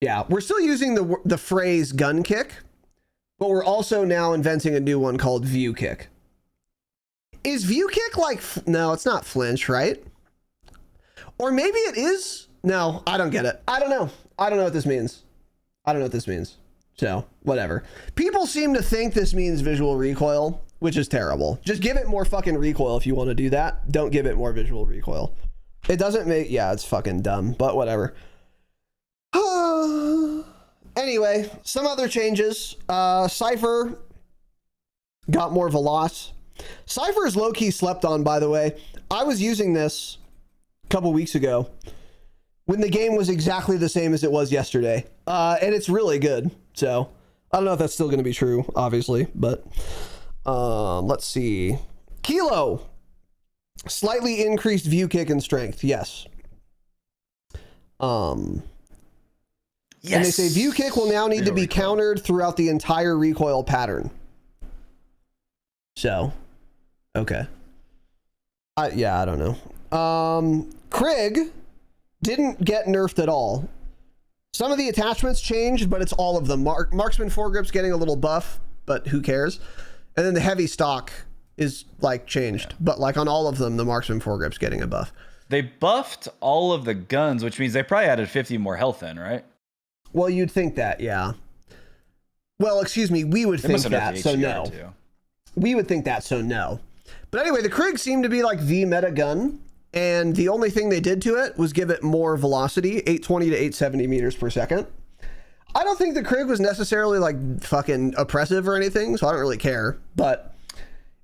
Yeah, we're still using the phrase gun kick, but we're also now inventing a new one called View Kick. Is View Kick like, no, it's not flinch, right? Or maybe it is. No, I don't get it. I don't know. I don't know what this means. I don't know what this means. So whatever. People seem to think this means visual recoil, which is terrible. Just give it more fucking recoil if you want to do that. Don't give it more visual recoil. It doesn't make, yeah, it's fucking dumb, but whatever. Anyway, some other changes. Cypher got more veloc. Cypher is low-key slept on, by the way. I was using this a couple weeks ago when the game was exactly the same as it was yesterday. And it's really good. So I don't know if that's still going to be true, obviously, but let's see. Kilo, slightly increased view kick and strength. Yes. Yes. And they say view kick will now need to be countered throughout the entire recoil pattern. So, okay. Yeah, I don't know. Krieg didn't get nerfed at all. Some of the attachments changed, but it's all of them. Marksman foregrip's getting a little buff, but who cares? And then the heavy stock is like changed, but like on all of them, the marksman foregrip's getting a buff. They buffed all of the guns, which means they probably added 50 more health in, right? Well, you'd think that, yeah. Well, excuse me, we would think that, so no. Too. We would think that, so no. But anyway, the Krieg seemed to be like the meta gun, and the only thing they did to it was give it more velocity, 820 to 870 meters per second. I don't think the Krieg was necessarily like fucking oppressive or anything, so I don't really care, but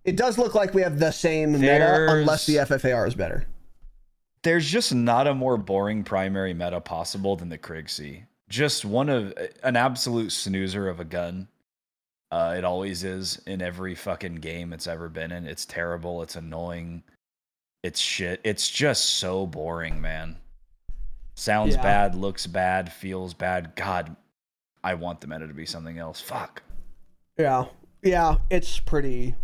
it does look like we have the same meta unless the FFAR is better. There's just not a more boring primary meta possible than the Krieg C. Just an absolute snoozer of a gun. It always is in every fucking game it's ever been in. It's terrible. It's annoying. It's shit. It's just so boring, man. Sounds bad, looks bad, feels bad. God, I want the meta to be something else. Fuck. Yeah. Yeah, it's pretty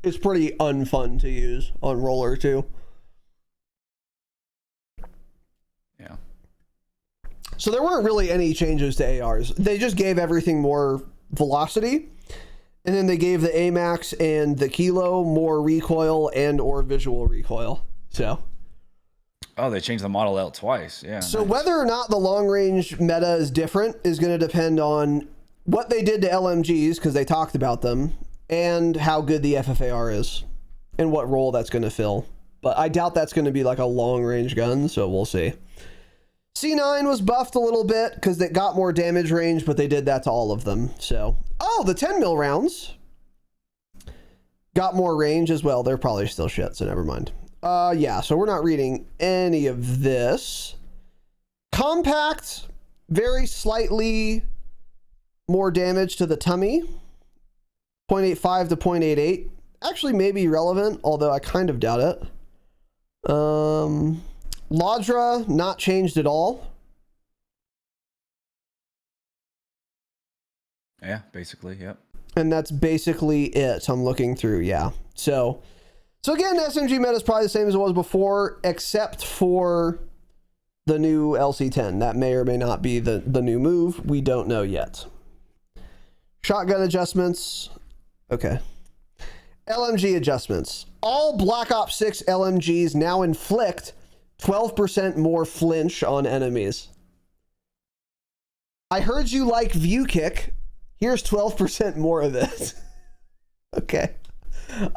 unfun to use on roller too. Yeah. So there weren't really any changes to ARs. They just gave everything more velocity, and then they gave the AMAX and the Kilo more recoil and or visual recoil. So. Oh, they changed the Model L twice. Yeah. So nice. Whether or not the long range meta is different is going to depend on what they did to LMGs, because they talked about them, and how good the FFAR is and what role that's going to fill. But I doubt that's going to be like a long range gun, so we'll see. C9 was buffed a little bit because it got more damage range, but they did that to all of them. So, the 10 mil rounds got more range as well. They're probably still shit, so never mind. Yeah, so we're not reading any of this. Compact, very slightly more damage to the tummy. 0.85 to 0.88. Actually may be relevant, although I kind of doubt it. Ladra, not changed at all. Yeah, basically, yep. And that's basically it. I'm looking through, yeah. So again, SMG meta is probably the same as it was before, except for the new LC10. That may or may not be the new move. We don't know yet. Shotgun adjustments. Okay. LMG adjustments. All Black Ops 6 LMGs now inflict 12% more flinch on enemies. I heard you like view kick. Here's 12% more of it. Okay.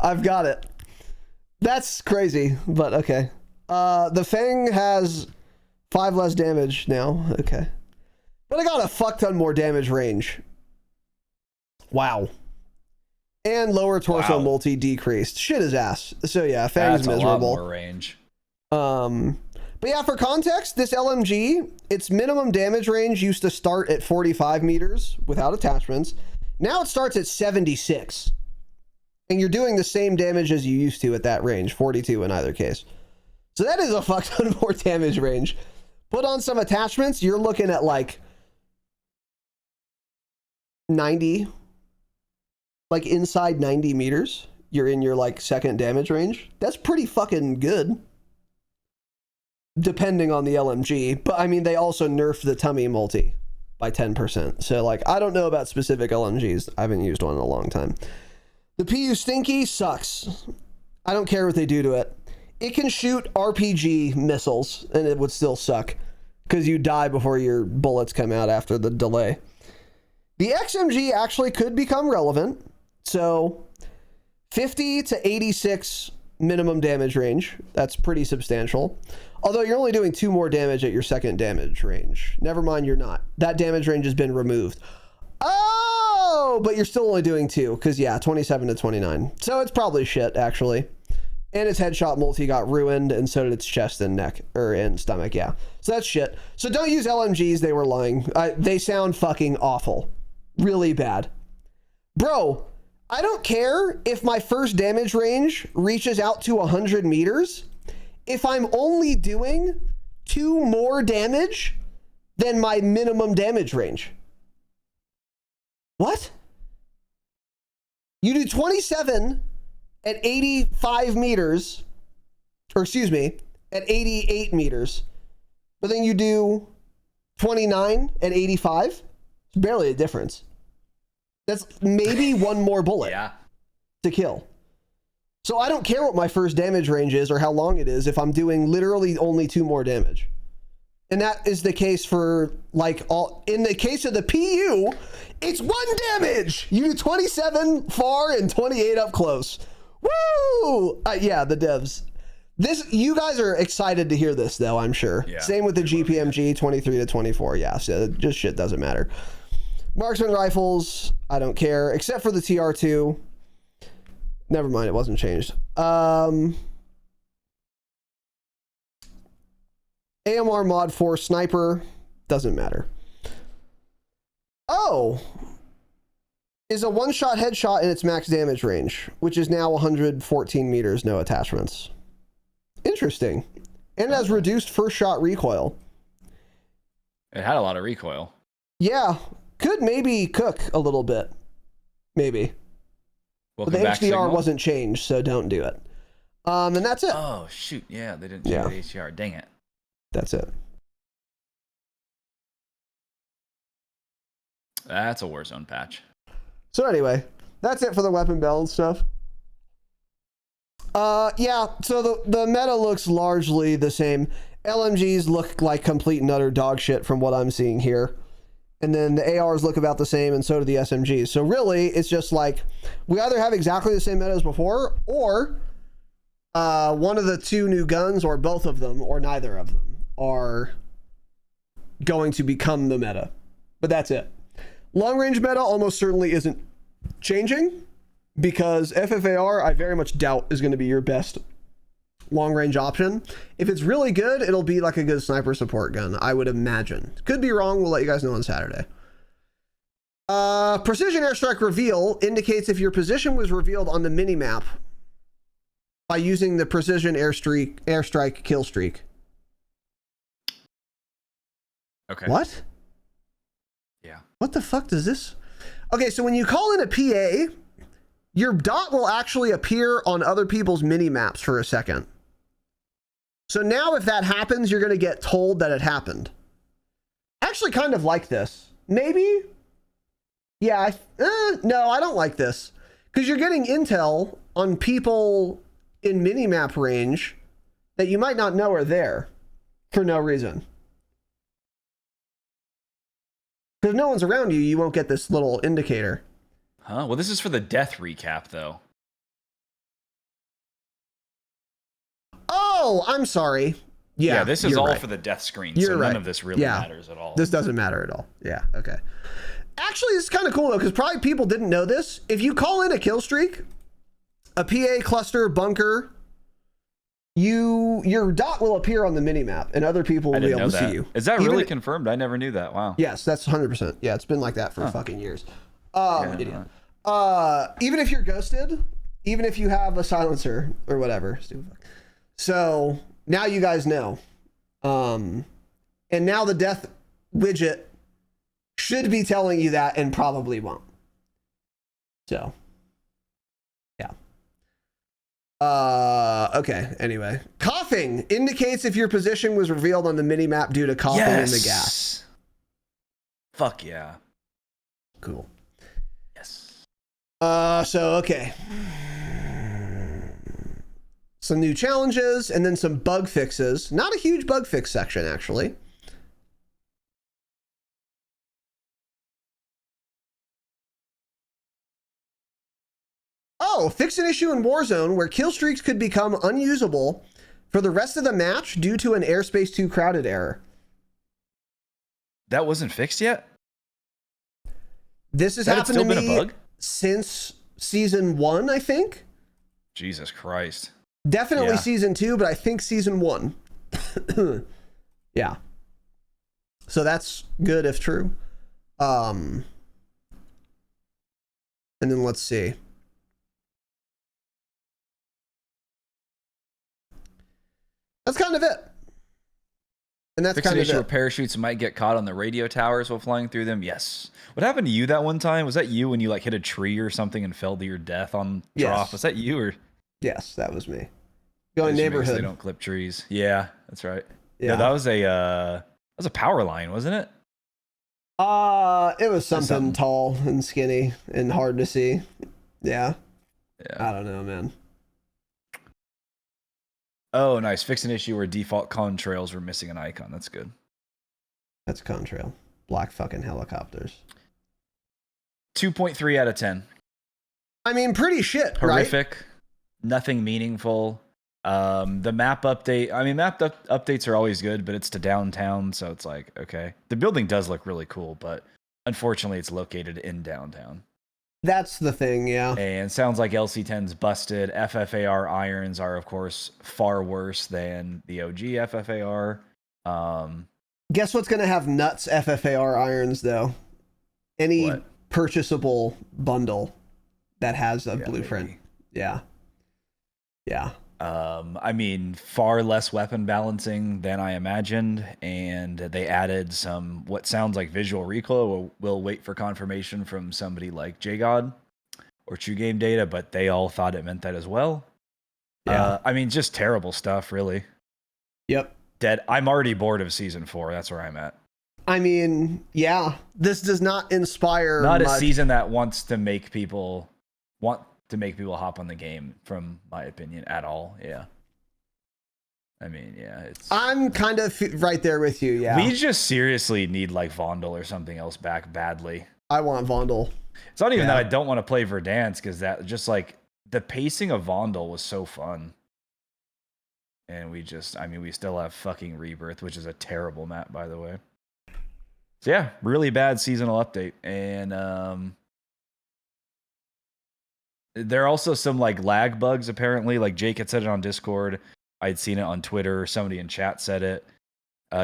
I've got it. That's crazy, but okay. The Fang has 5 less damage now. Okay. But I got a fuck ton more damage range. Wow. And lower torso multi decreased. Shit is ass. So yeah, Fang's miserable. That's a lot more range. But yeah, for context, this LMG, its minimum damage range used to start at 45 meters without attachments. Now it starts at 76. And you're doing the same damage as you used to at that range, 42 in either case. So that is a fuck ton more damage range. Put on some attachments, you're looking at like 90, like inside 90 meters. You're in your like second damage range. That's pretty fucking good. Depending on the LMG. But I mean, they also nerfed the tummy multi. by 10%. So like, I don't know about specific LMGs. I haven't used one in a long time. The PU Stinky sucks. I don't care what they do to it. It can shoot RPG missiles and it would still suck because you die before your bullets come out after the delay. The XMG actually could become relevant. So 50 to 86 minimum damage range. That's pretty substantial. Although you're only doing 2 more damage at your second damage range. Never mind, you're not. That damage range has been removed. Oh, but you're still only doing 2 because, yeah, 27 to 29. So it's probably shit, actually. And its headshot multi got ruined, and so did its chest and neck, and stomach, yeah. So that's shit. So don't use LMGs, they were lying. They sound fucking awful. Really bad. Bro, I don't care if my first damage range reaches out to 100 meters. If I'm only doing 2 more damage than my minimum damage range. What? You do 27 at 85 meters, or excuse me, at 88 meters, but then you do 29 at 85. It's barely a difference. That's maybe 1 more bullet to kill. So I don't care what my first damage range is or how long it is if I'm doing literally only 2 more damage. And that is the case for like all, in the case of the PU, it's 1 damage. You do 27 far and 28 up close. Woo! Yeah, the devs. This, you guys are excited to hear this though, I'm sure. Yeah, same with the GPMG 23 to 24. Yeah, so just shit doesn't matter. Marksman rifles, I don't care, except for the TR2. Never mind, it wasn't changed. AMR Mod 4 Sniper, doesn't matter. Oh! Is a one-shot headshot in its max damage range, which is now 114 meters, no attachments. Interesting. And it has reduced first shot recoil. It had a lot of recoil. Yeah. Could maybe cook a little bit. Maybe. But the HDR signal wasn't changed, so don't do it. And that's it. Oh, shoot. Yeah, they didn't change the HDR. Dang it. That's it. That's a Warzone patch. So anyway, that's it for the weapon balance stuff. Yeah, so the meta looks largely the same. LMGs look like complete and utter dog shit from what I'm seeing here. And then the ARs look about the same, and so do the SMGs. So really, it's just like, we either have exactly the same meta as before, or one of the 2 new guns, or both of them, or neither of them, are going to become the meta. But that's it. Long range meta almost certainly isn't changing, because FFAR, I very much doubt, is going to be your best long range option. If it's really good, it'll be like a good sniper support gun, I would imagine. Could be wrong, we'll let you guys know on Saturday. Precision airstrike reveal indicates if your position was revealed on the minimap by using the precision airstrike kill streak. Okay. What? Yeah. What the fuck does this? Okay, so when you call in a PA, your dot will actually appear on other people's mini-maps for a second. So now if that happens, you're going to get told that it happened. I actually kind of like this. Maybe? Yeah, no, I don't like this. Because you're getting intel on people in mini-map range that you might not know are there for no reason. Because if no one's around you, you won't get this little indicator. Huh? Well, this is for the death recap, though. Oh, I'm sorry. Yeah, this is all for the death screen, so none of this really matters at all. This doesn't matter at all. Yeah, okay. Actually, it's kind of cool, though, because probably people didn't know this. If you call in a kill streak, a PA, cluster, bunker, your dot will appear on the minimap, and other people will be able to see you. Is that really confirmed? I never knew that. Wow. Yes, that's 100%. Yeah, it's been like that for fucking years. Idiot. Even if you're ghosted, even if you have a silencer or whatever. So now you guys know. And now the death widget should be telling you that and probably won't. So, yeah. Okay, anyway. Coughing indicates if your position was revealed on the minimap due to coughing in the gas. Fuck yeah. Cool. Yes. Okay. Some new challenges and then some bug fixes. Not a huge bug fix section, actually. Oh, fix an issue in Warzone where kill streaks could become unusable for the rest of the match due to an airspace too crowded error. That wasn't fixed yet? This has happened to me since season 1, I think. Jesus Christ. Definitely season 2, but I think season 1. Yeah. So that's good if true. And then let's see. That's kind of it. And that's kind of it. Parachutes might get caught on the radio towers while flying through them. Yes. What happened to you that one time? Was that you when you like hit a tree or something and fell to your death on drop? Was that you or? Yes, that was me. Going neighborhood. They don't clip trees. Yeah, that's right. Yeah, no, that was a power line, wasn't it? It was something tall and skinny and hard to see. Yeah. I don't know, man. Oh, nice. Fix an issue where default contrails were missing an icon. That's good. That's contrail. Black fucking helicopters. 2.3 out of 10. I mean, pretty shit, Horrific. Right? Nothing meaningful. The map update. I mean, updates are always good, but it's to downtown, so it's like, okay. The building does look really cool, but unfortunately it's located in downtown. That's the thing, yeah. And sounds like LC10's busted. FFAR irons are, of course, far worse than the OG FFAR. Guess what's going to have nuts FFAR irons, though? Any purchasable bundle that has a blueprint. Maybe. Yeah. Yeah. I mean, far less weapon balancing than I imagined, and they added some what sounds like visual recoil. We'll wait for confirmation from somebody like JGod or True Game Data, but they all thought it meant that as well. Yeah, I mean, just terrible stuff, really. Yep. Dead. I'm already bored of season 4. That's where I'm at. I mean, yeah, this does not inspire. Not a season that wants to make people hop on the game, from my opinion, at all. Yeah. I mean, yeah, I'm kind of right there with you. Yeah. We just seriously need like Vondel or something else back badly. I want Vondel. It's not even that I don't want to play Verdansk, because that just like the pacing of Vondel was so fun. And we still have fucking Rebirth, which is a terrible map, by the way. So yeah, really bad seasonal update. And, there are also some like lag bugs, apparently. Like Jake had said it on Discord. I'd seen it on Twitter. Somebody in chat said it.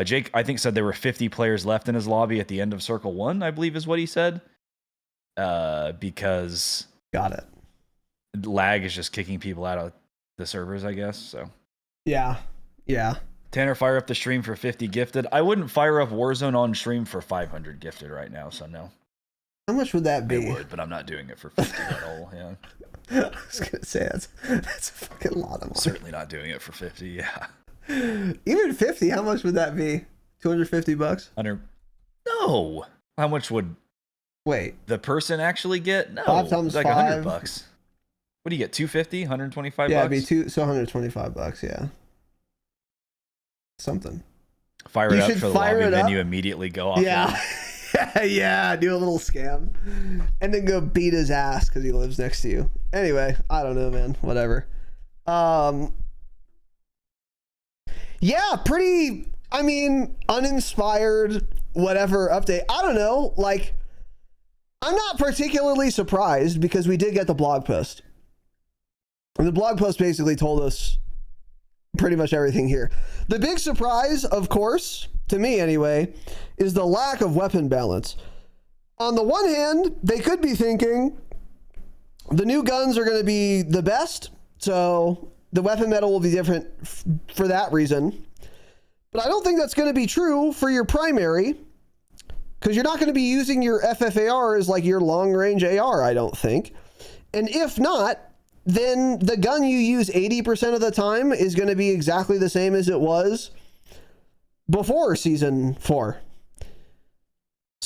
Jake, I think, said there were 50 players left in his lobby at the end of Circle 1, I believe is what he said. Because got it. Lag is just kicking people out of the servers, I guess. So yeah. Tanner, fire up the stream for 50 gifted. I wouldn't fire up Warzone on stream for 500 gifted right now, so no. How much would that be? I would, but I'm not doing it for 50 at all. Yeah. I was gonna say that's a fucking lot of money. Certainly not doing it for 50. Yeah. Even 50, how much would that be? $250? No. How much would the person actually get? No. 5 times like 5. $100. What do you get? 250? 125 yeah, bucks? It'd be $125, yeah. Something. Fire it up for the lobby, then you immediately go off. Yeah. Yeah, do a little scam and then go beat his ass because he lives next to you. Anyway, I don't know, man. Whatever. Yeah, pretty, I mean, uninspired, whatever update. I don't know. Like, I'm not particularly surprised because we did get the blog post. And the blog post basically told us pretty much everything here. The big surprise, of course, to me anyway, is the lack of weapon balance. On the one hand, they could be thinking the new guns are going to be the best, so the weapon metal will be different for that reason. But I don't think that's going to be true for your primary, because you're not going to be using your FFAR as like your long-range AR, I don't think. And if not, then the gun you use 80% of the time is going to be exactly the same as it was before season 4.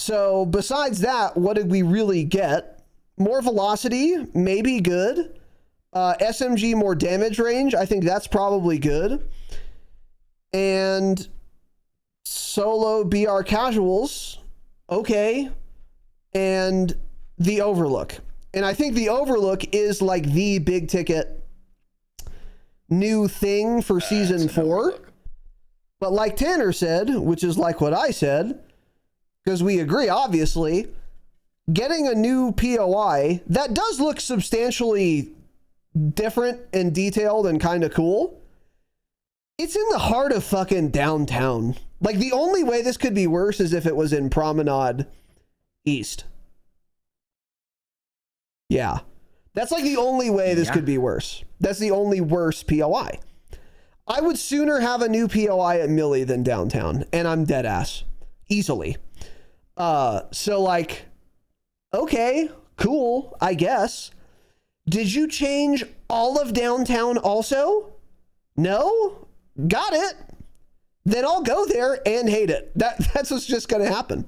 So besides that, what did we really get? More velocity, maybe good. SMG, more damage range. I think that's probably good. And solo BR casuals, okay. And the Overlook. And I think the Overlook is like the big ticket new thing for season 4. But like Tanner said, which is like what I said, because we agree, obviously, getting a new POI that does look substantially different and detailed and kind of cool. It's in the heart of fucking downtown. Like, the only way this could be worse is if it was in Promenade East. Yeah. That's like the only way this could be worse. That's the only worse POI. I would sooner have a new POI at Millie than downtown, and I'm dead ass. Easily. So like, okay, cool, I guess. Did you change all of downtown also? No? Got it. Then I'll go there and hate it. That's what's just gonna happen.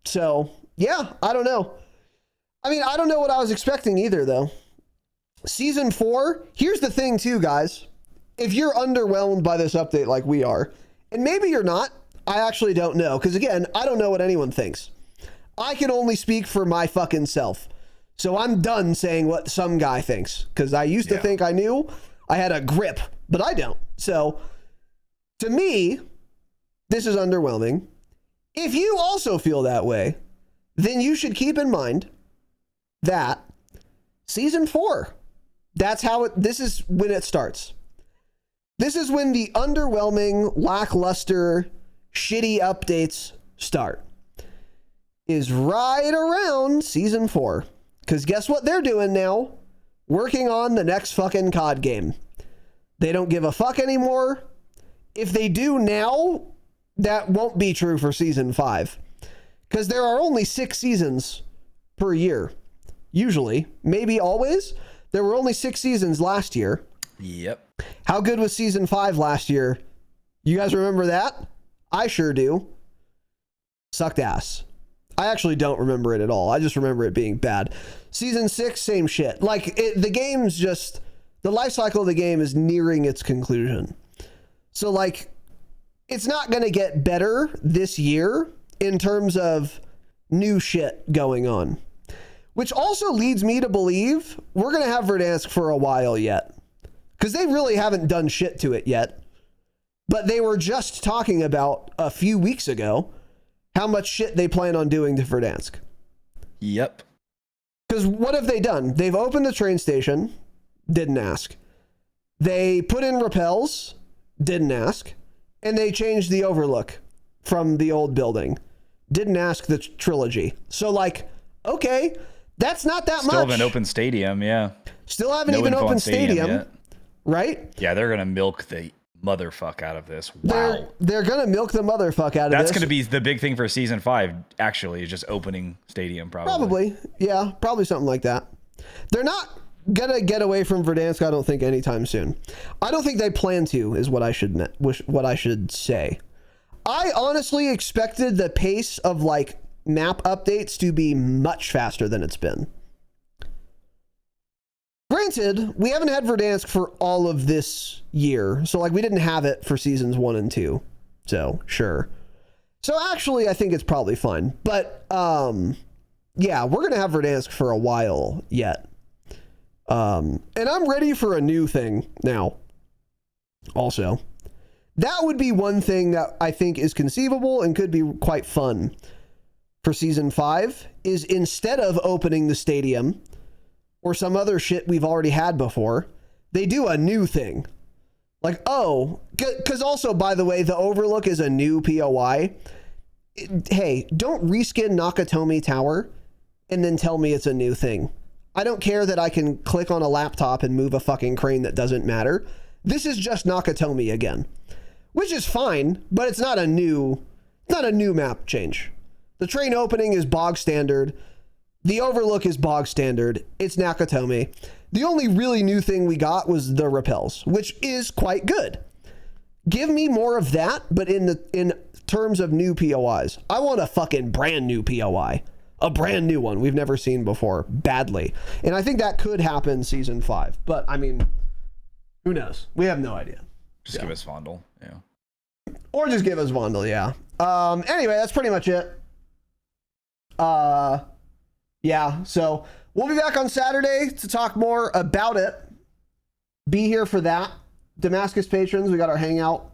So yeah, I don't know. I mean, I don't know what I was expecting either though. Season 4, here's the thing too, guys. If you're underwhelmed by this update like we are, and maybe you're not, I actually don't know. Because again, I don't know what anyone thinks. I can only speak for my fucking self. So I'm done saying what some guy thinks. Because I used to think I knew. I had a grip, but I don't. So to me, this is underwhelming. If you also feel that way, then you should keep in mind that season 4, that's how this is when it starts. This is when the underwhelming, lackluster, shitty updates start. Is right around season 4. Because guess what they're doing now? Working on the next fucking COD game. They don't give a fuck anymore. If they do now, that won't be true for season 5. Because there are only 6 seasons per year. Usually. Maybe always. There were only 6 seasons last year. Yep. How good was season 5 last year? You guys remember that? I sure do. Sucked ass. I actually don't remember it at all. I just remember it being bad. Season 6, same shit. Like, the game's just... The life cycle of the game is nearing its conclusion. So, like, it's not going to get better this year in terms of new shit going on. Which also leads me to believe we're going to have Verdansk for a while yet. Because they really haven't done shit to it yet. But they were just talking about a few weeks ago how much shit they plan on doing to Verdansk. Yep. Because what have they done? They've opened the train station. Didn't ask. They put in rappels. Didn't ask. And they changed the overlook from the old building. Didn't ask the trilogy. So, like, okay, that's not that much. Still haven't opened stadium, yeah. Still haven't even opened stadium yet. Right? Yeah, they're going to milk the motherfuck out of this. Wow. They're going to milk the motherfuck out of this. That's going to be the big thing for season 5, actually, is just opening stadium, probably. Probably. Yeah, probably something like that. They're not going to get away from Verdansk, I don't think, anytime soon. I don't think they plan to, is what I should say. I honestly expected the pace of, like, map updates to be much faster than it's been. Granted, we haven't had Verdansk for all of this year. So, like, we didn't have it for seasons 1 and 2. So, sure. So, actually, I think it's probably fine. But, yeah, we're going to have Verdansk for a while yet. And I'm ready for a new thing now. Also. That would be one thing that I think is conceivable and could be quite fun for season 5, is instead of opening the stadium or some other shit we've already had before, they do a new thing. Like, oh, because also, by the way, the Overlook is a new POI. Hey, don't reskin Nakatomi Tower and then tell me it's a new thing. I don't care that I can click on a laptop and move a fucking crane that doesn't matter. This is just Nakatomi again, which is fine, but it's not a new map change. The train opening is bog standard. The Overlook is bog standard. It's Nakatomi. The only really new thing we got was the rappels, which is quite good. Give me more of that, but in terms of new POIs, I want a fucking brand new POI. A brand new one we've never seen before, badly. And I think that could happen season 5. But, I mean, who knows? We have no idea. Just give us Vondel, yeah. Or just give us Vondel, yeah. Anyway, that's pretty much it. Yeah, so we'll be back on Saturday to talk more about it. Be here for that. Damascus patrons, we got our hangout.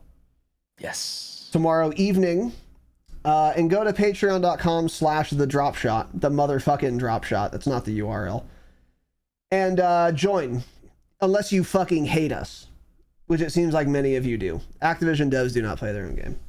Yes. Tomorrow evening. And go to patreon.com/thedropshot. The motherfucking Dropshot. That's not the URL. And join. Unless you fucking hate us. Which it seems like many of you do. Activision devs do not play their own game.